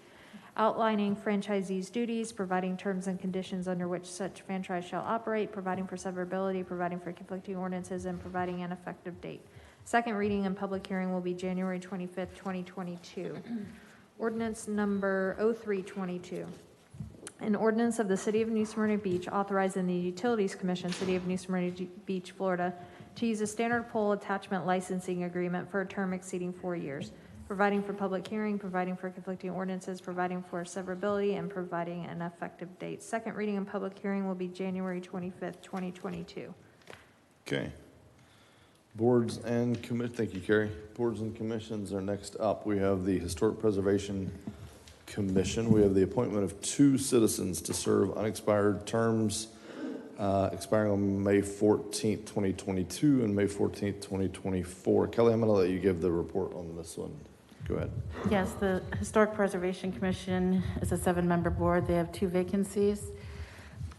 outlining franchisees' duties, providing terms and conditions under which such franchise shall operate, providing for severability, providing for conflicting ordinances, and providing an effective date. Second reading and public hearing will be January 25th, 2022. Ordinance number 0322. An ordinance of the City of New Smyrna Beach authorizing the Utilities Commission, City of New Smyrna Beach, Florida, to use a standard pole attachment licensing agreement for a term exceeding 4 years, providing for public hearing, providing for conflicting ordinances, providing for severability, and providing an effective date. Second reading and public hearing will be January 25th, 2022. Okay. Boards and thank you, Carrie. Boards and commissions are next up. We have the Historic Preservation Commission. We have the appointment of 2 citizens to serve unexpired terms expiring on May 14th, 2022 and May 14th, 2024. Kelly, I'm going to let you give the report on this one. Go ahead. Yes, the Historic Preservation Commission is a 7-member board. They have 2 vacancies.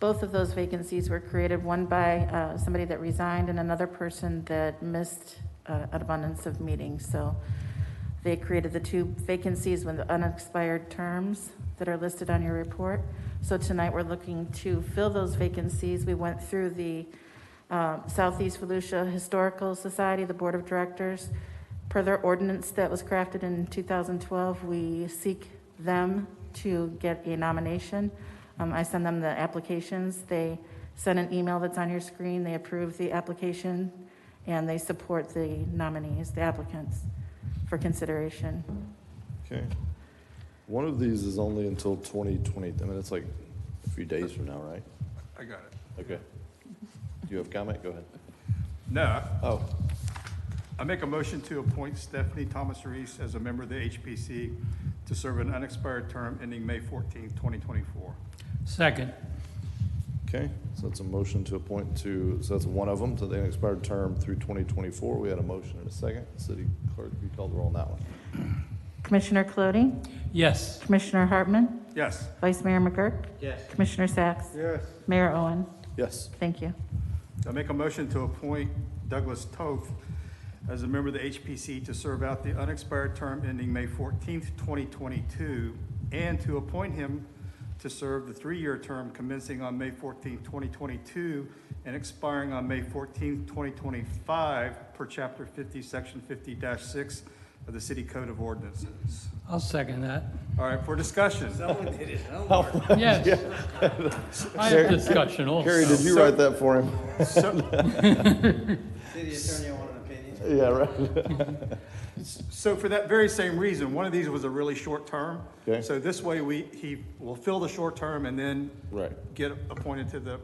Both of those vacancies were created, one by somebody that resigned and another person that missed an abundance of meetings. So they created the 2 vacancies with unexpired terms that are listed on your report. So tonight we're looking to fill those vacancies. We went through the Southeast Volusia Historical Society, the Board of Directors. Per their ordinance that was crafted in 2012, we seek them to get a nomination. I send them the applications. They send an email that's on your screen. They approve the application, and they support the nominees, the applicants, for consideration. Okay. One of these is only until 2020. I mean, it's like a few days from now, right? I got it. Okay. Do you have a comment? Go ahead. No. Oh. I make a motion to appoint Stephanie Thomas Reese as a member of the HPC to serve an unexpired term ending May 14th, 2024. Second. Okay, so that's a motion to appoint so that's one of them, to the unexpired term through 2024. We had a motion and a second. City Clerk, if you call the roll on that one. Commissioner Clody? Yes. Commissioner Hartman? Yes. Vice Mayor McGurk? Yes. Commissioner Sacks? Yes. Mayor Owen? Yes. Thank you. I make a motion to appoint Douglas Toth as a member of the HPC to serve out the unexpired term ending May 14th, 2022, and to appoint him to serve the 3-year term commencing on May 14th, 2022, and expiring on May 14th, 2025, per Chapter 50, Section 50-6 of the City Code of Ordinances. I'll second that. All right, for discussion. Someone did his homework. Yes. I have discussion also. Carrie, did you write that for him? City attorney want an opinion? Yeah, right. So for that very same reason, one of these was a really short term. Okay. So this way he will fill the short term and then get appointed to the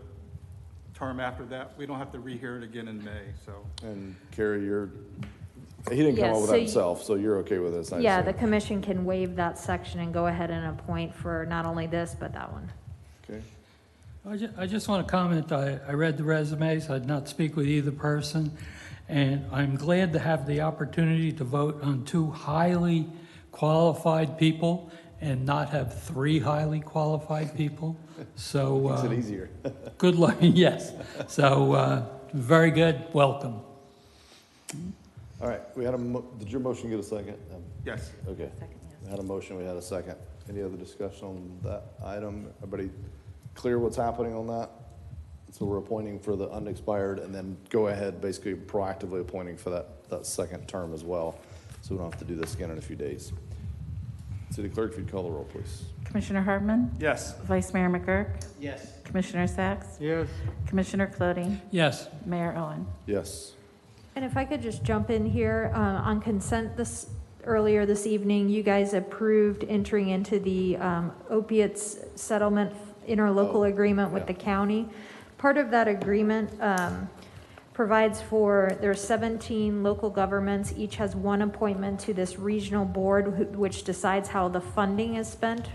term after that. We don't have to rehear it again in May, so. And Carrie, he didn't come Yes, up with so that himself, so you're okay with this? I Yeah, assume. the commission can waive that section and go ahead and appoint for not only this, but that one. Okay. I just want to comment, I read the resumes, I did not speak with either person, and I'm glad to have the opportunity to vote on 2 highly qualified people and not have 3 highly qualified people. So Makes it easier. Good luck, yes. So very good, welcome. All right, we had did your motion get a second? Yes. Okay. We had a motion, we had a second. Any other discussion on that item? Everybody clear what's happening on that? So we're appointing for the unexpired and then go ahead, basically proactively appointing for that second term as well. So we don't have to do this again in a few days. City Clerk, if you'd call the roll, please. Commissioner Hartman? Yes. Vice Mayor McGurk? Yes. Commissioner Sacks? Yes. Commissioner Clody? Yes. Mayor Owen? Yes. And if I could just jump in here, on consent earlier this evening, you guys approved entering into the opiates settlement interlocal agreement with the county. Part of that agreement provides for, there's 17 local governments, each has one appointment to this regional board, which decides how the funding is spent.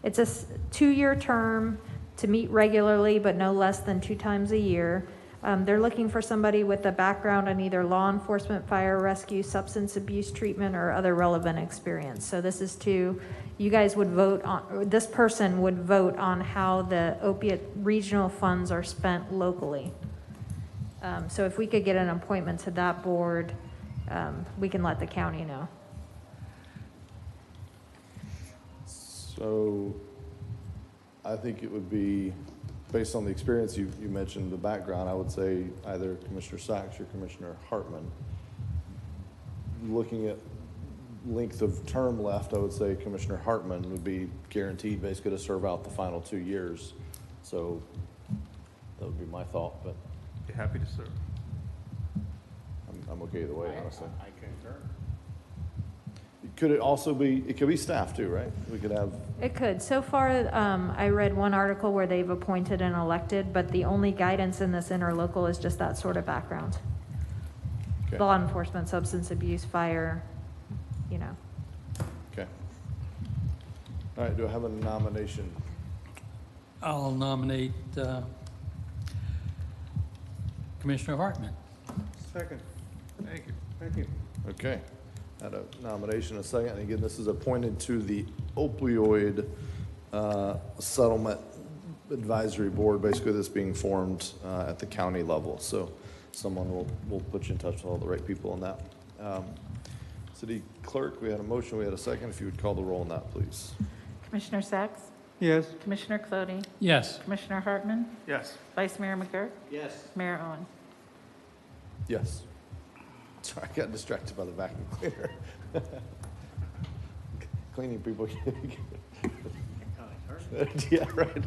It's a 2-year term to meet regularly, but no less than 2 times a year. They're looking for somebody with a background in either law enforcement, fire rescue, substance abuse treatment, or other relevant experience. So this is you guys would vote on, this person would vote on how the opiate regional funds are spent locally. So if we could get an appointment to that board, we can let the county know. So I think it would be, based on the experience you mentioned, the background, I would say either Commissioner Sacks or Commissioner Hartman. Looking at length of term left, I would say Commissioner Hartman would be guaranteed basically to serve out the final 2 years. So that would be my thought, but Be happy to serve. I'm okay either way, honestly. I concur. Could it also be, it could be staff too, right? We could have, It could. So far, I read one article where they've appointed and elected, but the only guidance in this interlocal is just that sort of background. Okay. Law enforcement, substance abuse, fire, you know. okay. All right, do I have a nomination? I'll nominate Commissioner Hartman. Second. Thank you. Thank you. Okay. Had a nomination, a second. And again, this is appointed to the opioid settlement advisory board, basically this being formed at the county level. So someone will put you in touch with all the right people on that. City Clerk, we had a motion, we had a second. If you would call the roll on that, please. Commissioner Sacks? Yes. Commissioner Clody? Yes. Commissioner Hartman? Yes. Vice Mayor McGurk? Yes. Mayor Owen? Yes. Sorry, I got distracted by the vacuum cleaner. Cleaning people. Yeah, right.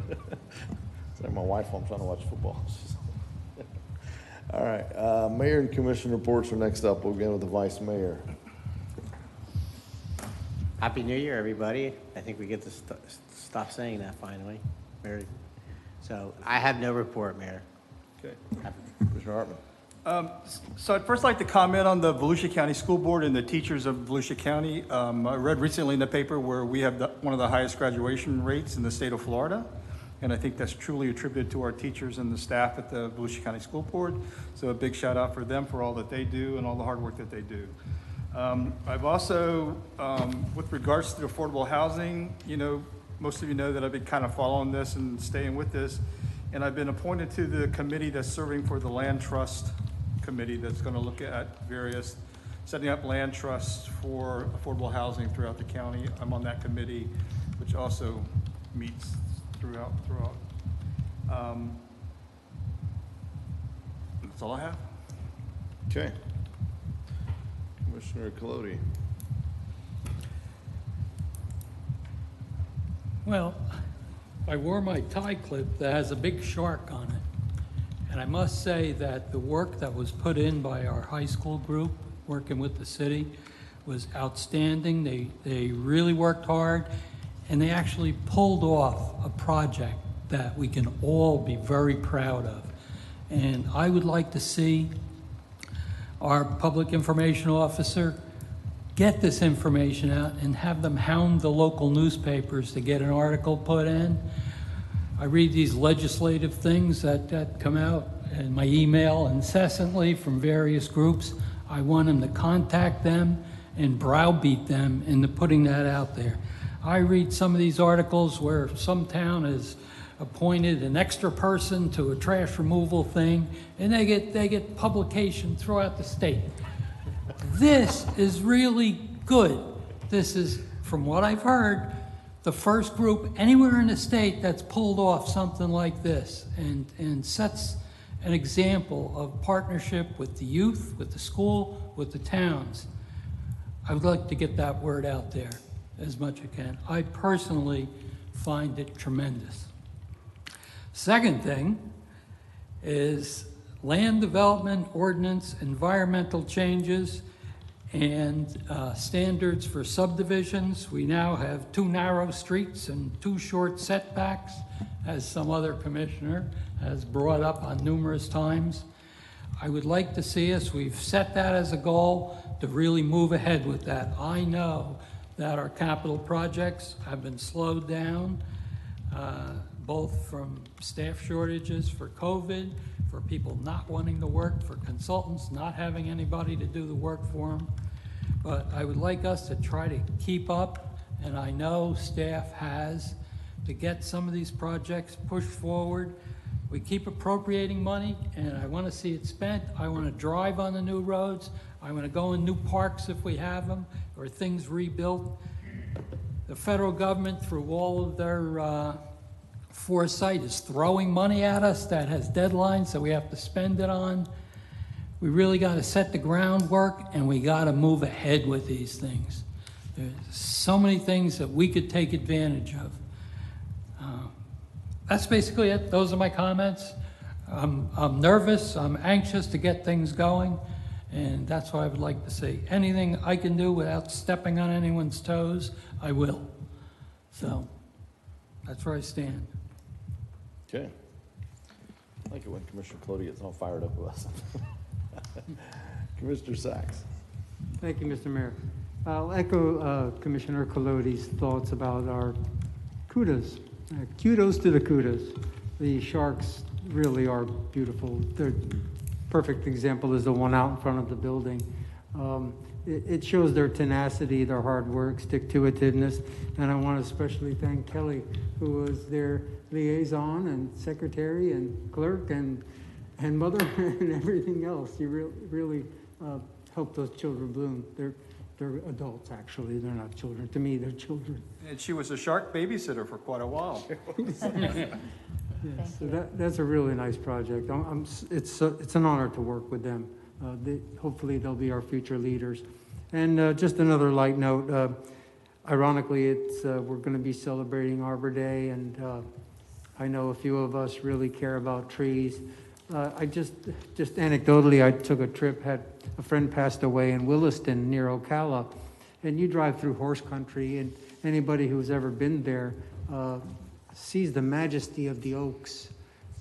It's like my wife while I'm trying to watch football. All right, Mayor and Commission reports are next up. We'll begin with the Vice Mayor. Happy New Year, everybody. I think we get to stop saying that finally. So I have no report, Mayor. Okay. Commissioner Hartman. So I'd first like to comment on the Volusia County School Board and the teachers of Volusia County. I read recently in the paper where we have one of the highest graduation rates in the state of Florida. And I think that's truly attributed to our teachers and the staff at the Volusia County School Board. So a big shout out for them for all that they do and all the hard work that they do. I've also, with regards to affordable housing, most of you know that I've been kind of following this and staying with this. And I've been appointed to the committee that's serving for the Land Trust Committee that's going to look at setting up land trusts for affordable housing throughout the county. I'm on that committee, which also meets throughout. That's all I have. Okay. Commissioner Colodi. Well, I wore my tie clip that has a big shark on it. And I must say that the work that was put in by our high school group, working with the city, was outstanding. They really worked hard, and they actually pulled off a project that we can all be very proud of. And I would like to see our public information officer get this information out and have them hound the local newspapers to get an article put in. I read these legislative things that come out in my email incessantly from various groups. I want them to contact them and browbeat them into putting that out there. I read some of these articles where some town has appointed an extra person to a trash removal thing, and they get publication throughout the state. This is really good. This is, from what I've heard, the first group anywhere in the state that's pulled off something like this and sets an example of partnership with the youth, with the school, with the towns. I would like to get that word out there as much as I can. I personally find it tremendous. Second thing is land development ordinance, environmental changes, and standards for subdivisions. We now have 2 narrow streets and 2 short setbacks, as some other commissioner has brought up on numerous times. I would like to see us, we've set that as a goal, to really move ahead with that. I know that our capital projects have been slowed down, both from staff shortages for COVID, for people not wanting to work, for consultants not having anybody to do the work for them. But I would like us to try to keep up, and I know staff has, to get some of these projects pushed forward. We keep appropriating money, and I want to see it spent. I want to drive on the new roads. I want to go in new parks if we have them, or things rebuilt. The federal government, through all of their foresight, is throwing money at us that has deadlines that we have to spend it on. We really got to set the groundwork, and we got to move ahead with these things. There's so many things that we could take advantage of. That's basically it. Those are my comments. I'm nervous. I'm anxious to get things going, and that's what I would like to see. Anything I can do without stepping on anyone's toes, I will. So that's where I stand. Okay. I like it when Commissioner Colodi gets all fired up with us. Commissioner Sacks. Thank you, Mr. Mayor. I'll echo Commissioner Colodi's thoughts about our kudos. Kudos to the kudos. The sharks really are beautiful. Their perfect example is the one out in front of the building. It shows their tenacity, their hard work, stick-to-itiveness, and I want to especially thank Kelly, who was their liaison and secretary and clerk and mother and everything else. You really helped those children bloom. They're adults, actually. They're not children. To me, they're children. And she was a shark babysitter for quite a while. Yes, so that's a really nice project. It's an honor to work with them. Hopefully, they'll be our future leaders. And just another light note. Ironically, we're going to be celebrating Arbor Day, and I know a few of us really care about trees. I just anecdotally, I took a trip, had a friend passed away in Williston near Ocala, and you drive through horse country, and anybody who's ever been there sees the majesty of the oaks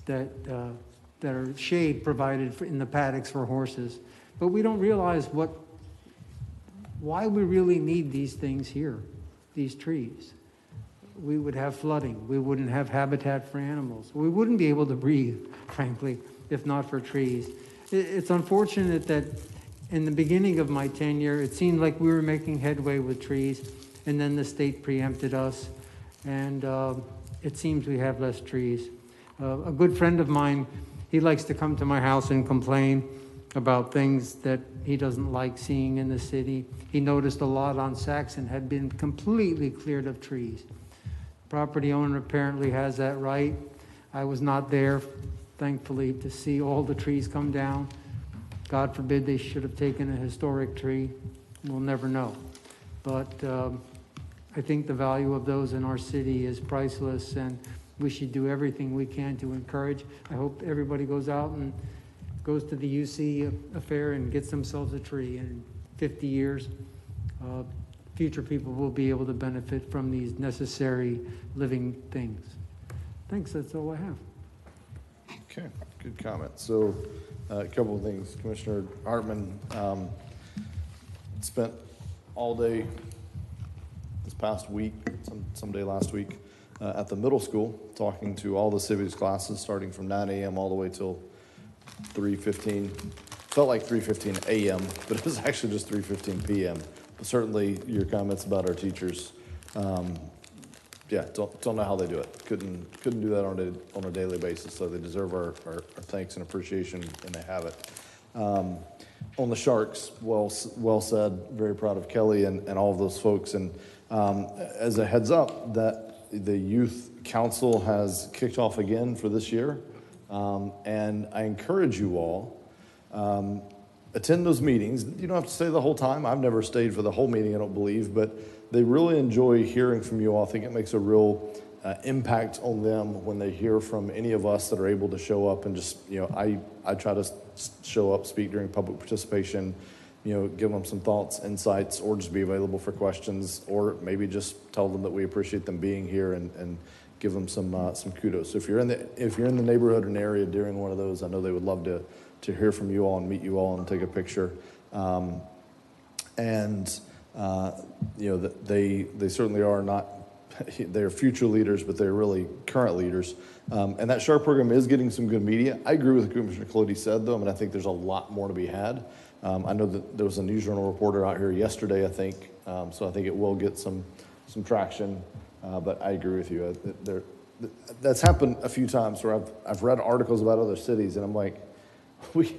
that are shade provided in the paddocks for horses. But we don't realize why we really need these things here, these trees. We would have flooding. We wouldn't have habitat for animals. We wouldn't be able to breathe, frankly, if not for trees. It's unfortunate that in the beginning of my tenure, it seemed like we were making headway with trees, and then the state preempted us, and it seems we have less trees. A good friend of mine, he likes to come to my house and complain about things that he doesn't like seeing in the city. He noticed a lot on Saxon had been completely cleared of trees. Property owner apparently has that right. I was not there, thankfully, to see all the trees come down. God forbid they should have taken a historic tree. We'll never know. But I think the value of those in our city is priceless, and we should do everything we can to encourage. I hope everybody goes out and goes to the UC affair and gets themselves a tree. And in 50 years, future people will be able to benefit from these necessary living things. Thanks, that's all I have. Okay, good comment. So a couple of things. Commissioner Hartman spent all day this past week, some day last week, at the middle school talking to all the civics classes starting from 9 a.m. all the way till 3:15. Felt like 3:15 a.m., but it was actually just 3:15 p.m. But certainly your comments about our teachers, don't know how they do it. Couldn't do that on a daily basis. So they deserve our thanks and appreciation, and they have it. On the Sharks, well said. Very proud of Kelly and all of those folks. And as a heads up, that the youth council has kicked off again for this year, and I encourage you all. Attend those meetings. You don't have to stay the whole time. I've never stayed for the whole meeting, I don't believe, but they really enjoy hearing from you all. I think it makes a real impact on them when they hear from any of us that are able to show up and just, I try to show up, speak during public participation, give them some thoughts, insights, or just be available for questions, or maybe just tell them that we appreciate them being here and give them some kudos. So if you're in the neighborhood or an area during one of those, I know they would love to hear from you all and meet you all and take a picture. They certainly are not, they're future leaders, but they're really current leaders. And that SHARP program is getting some good media. I agree with what Commissioner Colodi said, though. I mean, I think there's a lot more to be had. I know that there was a News Journal reporter out here yesterday, I think, so I think it will get some traction. But I agree with you. That's happened a few times where I've read articles about other cities, and I'm like, we've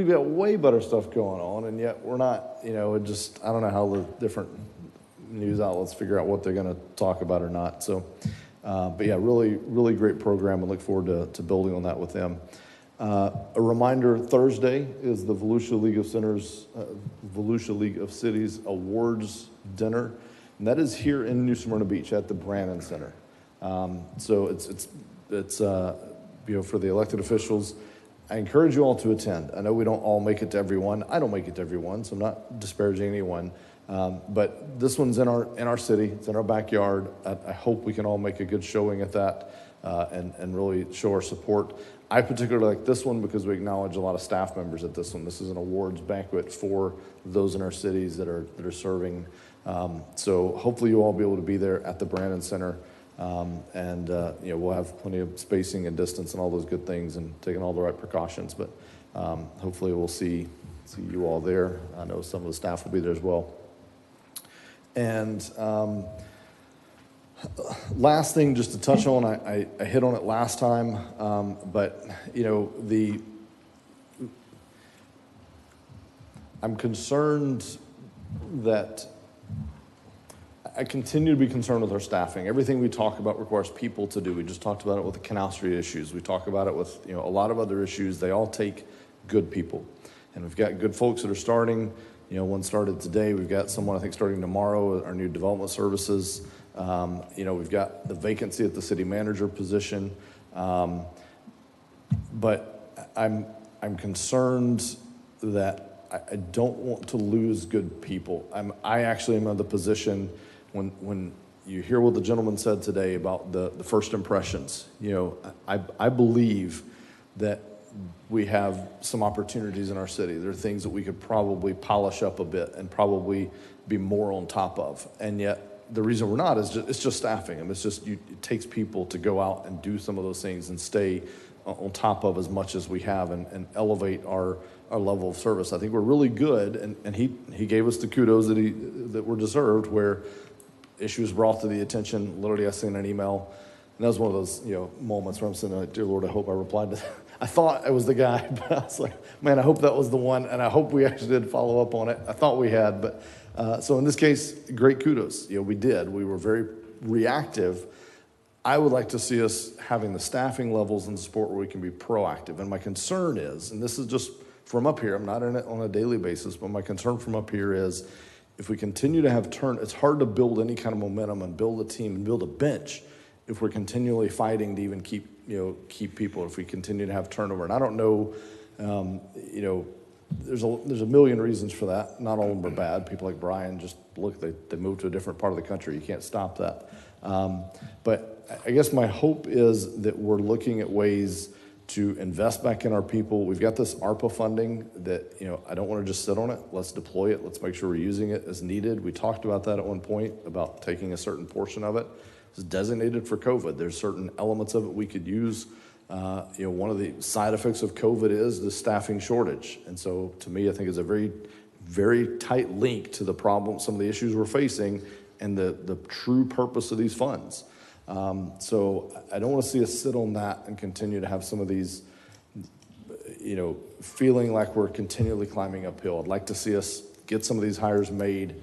got way better stuff going on, and yet we're not. I don't know how the different news outlets figure out what they're going to talk about or not. So, but yeah, really, really great program, and look forward to building on that with them. A reminder: Thursday is the Volusia League of Cities Awards Dinner, and that is here in New Smyrna Beach at the Brannan Center. So it's for the elected officials. I encourage you all to attend. I know we don't all make it to everyone. I don't make it to everyone, so I'm not disparaging anyone. But this one's in our city. It's in our backyard. I hope we can all make a good showing at that and really show our support. I particularly like this one because we acknowledge a lot of staff members at this one. This is an awards banquet for those in our cities that are serving. So hopefully you'll all be able to be there at the Brannan Center. We'll have plenty of spacing and distance and all those good things and taking all the right precautions. But hopefully we'll see you all there. I know some of the staff will be there as well. And last thing, just to touch on, I hit on it last time, but I'm concerned that I continue to be concerned with our staffing. Everything we talk about requires people to do. We just talked about it with the Canal Street issues. We talk about it with a lot of other issues. They all take good people, and we've got good folks that are starting. One started today. We've got someone I think starting tomorrow. Our new development services. We've got the vacancy at the city manager position, but I'm concerned that I don't want to lose good people. I actually am in the position when you hear what the gentleman said today about the first impressions. I believe that we have some opportunities in our city. There are things that we could probably polish up a bit and probably be more on top of, and yet the reason we're not is it's just staffing. It takes people to go out and do some of those things and stay on top of as much as we have and elevate our level of service. I think we're really good, and he gave us the kudos that were deserved where issues brought to the attention. Literally, I sent an email, and that was one of those moments where I'm saying, dear Lord, I hope I replied to that. I thought it was the guy, but I was like, man, I hope that was the one, and I hope we actually did follow up on it. I thought we had, but so in this case, great kudos. We did. We were very reactive. I would like to see us having the staffing levels and support where we can be proactive. And my concern is, and this is just from up here, I'm not in it on a daily basis, but my concern from up here is if we continue to have it's hard to build any kind of momentum and build a team and build a bench if we're continually fighting to even keep people, if we continue to have turnover. And I don't know, there's a million reasons for that. Not all of them are bad. People like Brian just they moved to a different part of the country. You can't stop that. But I guess my hope is that we're looking at ways to invest back in our people. We've got this ARPA funding that, I don't want to just sit on it. Let's deploy it. Let's make sure we're using it as needed. We talked about that at one point, about taking a certain portion of it. It's designated for COVID. There's certain elements of it we could use. One of the side effects of COVID is the staffing shortage. And so to me, I think it's a very, very tight link to the problem, some of the issues we're facing, and the true purpose of these funds. So I don't want to see us sit on that and continue to have some of these, feeling like we're continually climbing uphill. I'd like to see us get some of these hires made,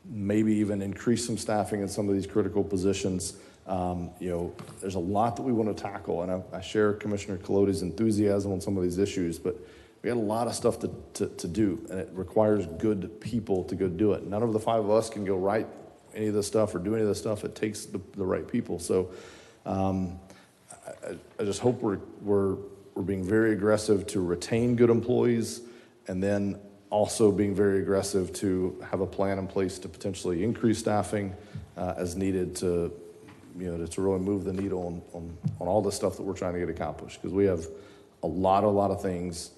maybe even increase some staffing in some of these critical positions. There's a lot that we want to tackle, and I share Commissioner Colodi's enthusiasm on some of these issues, but we got a lot of stuff to do, and it requires good people to go do it. None of the five of us can go write any of this stuff or do any of this stuff. It takes the right people. So I just hope we're being very aggressive to retain good employees, and then also being very aggressive to have a plan in place to potentially increase staffing as needed to to really move the needle on all the stuff that we're trying to get accomplished. Because we have a lot of things.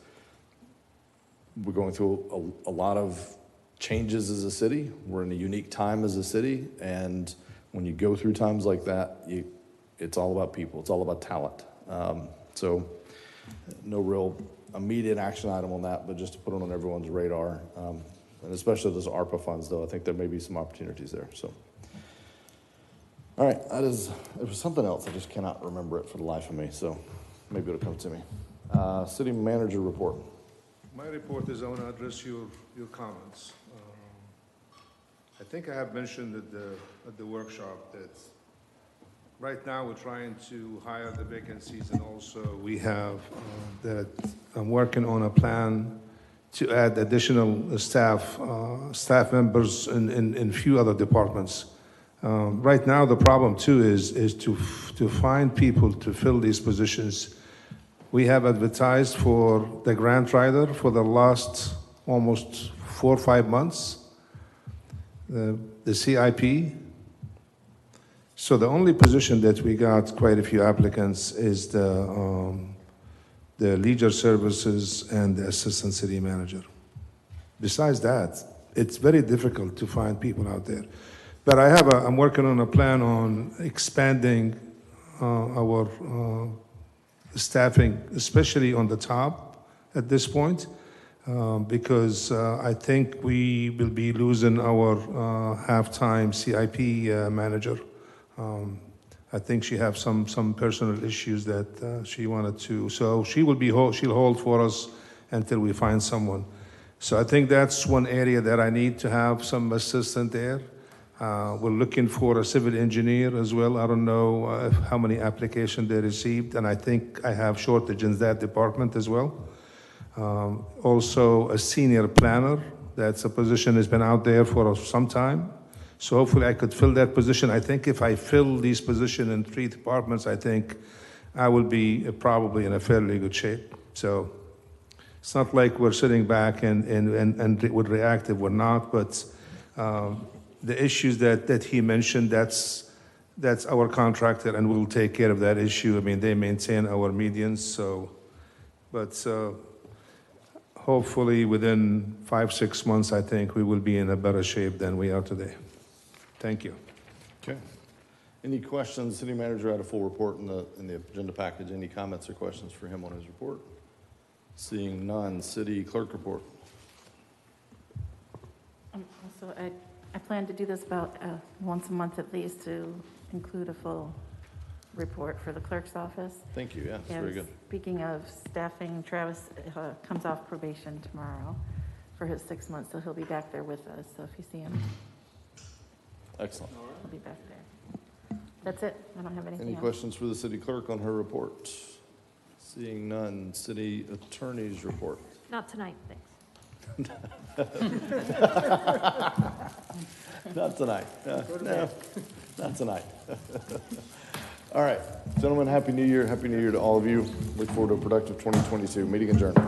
We're going through a lot of changes as a city. We're in a unique time as a city, and when you go through times like that, it's all about people. It's all about talent. So no real immediate action item on that, but just to put it on everyone's radar, and especially those ARPA funds, though. I think there may be some opportunities there. So, all right, it was something else. I just cannot remember it for the life of me. So maybe it'll come to me. City manager report. My report is I want to address your comments. I think I have mentioned at the workshop that right now we're trying to hire the vacancies, and also we have that I'm working on a plan to add additional staff members in few other departments. Right now, the problem too is to find people to fill these positions. We have advertised for the grant writer for the last almost 4 or 5 months, the CIP. So the only position that we got quite a few applicants is the leisure services and the assistant city manager. Besides that, it's very difficult to find people out there. But I'm working on a plan on expanding our staffing, especially on the top at this point, because I think we will be losing our half-time CIP manager. I think she have some personal issues that she wanted to, so she'll hold for us until we find someone. So I think that's one area that I need to have some assistant there. We're looking for a civil engineer as well. I don't know how many applications they received, and I think I have shortage in that department as well. Also a senior planner. That's a position that's been out there for some time. So hopefully I could fill that position. I think if I fill these positions in 3 departments, I think I will be probably in a fairly good shape. So it's not like we're sitting back and we're reactive. We're not, but the issues that he mentioned, that's our contractor, and we'll take care of that issue. I mean, they maintain our medians, so, but hopefully within 5-6 months, I think we will be in a better shape than we are today. Thank you. Okay. Any questions? City manager had a full report in the agenda package. Any comments or questions for him on his report? Seeing none, city clerk report. Also, I plan to do this about once a month at least, to include a full report for the clerk's office. Thank you. Yeah, that's very good. Speaking of staffing, Travis comes off probation tomorrow for his 6 months, so he'll be back there with us. So if you see him, excellent. He'll be back there. That's it. I don't have anything Any else. questions for the city clerk on her report? Seeing none, city attorney's report. Not tonight, thanks. Not tonight. No, not tonight. All right, gentlemen, Happy New Year. Happy New Year to all of you. Look forward to a productive 2022. Meeting adjourned.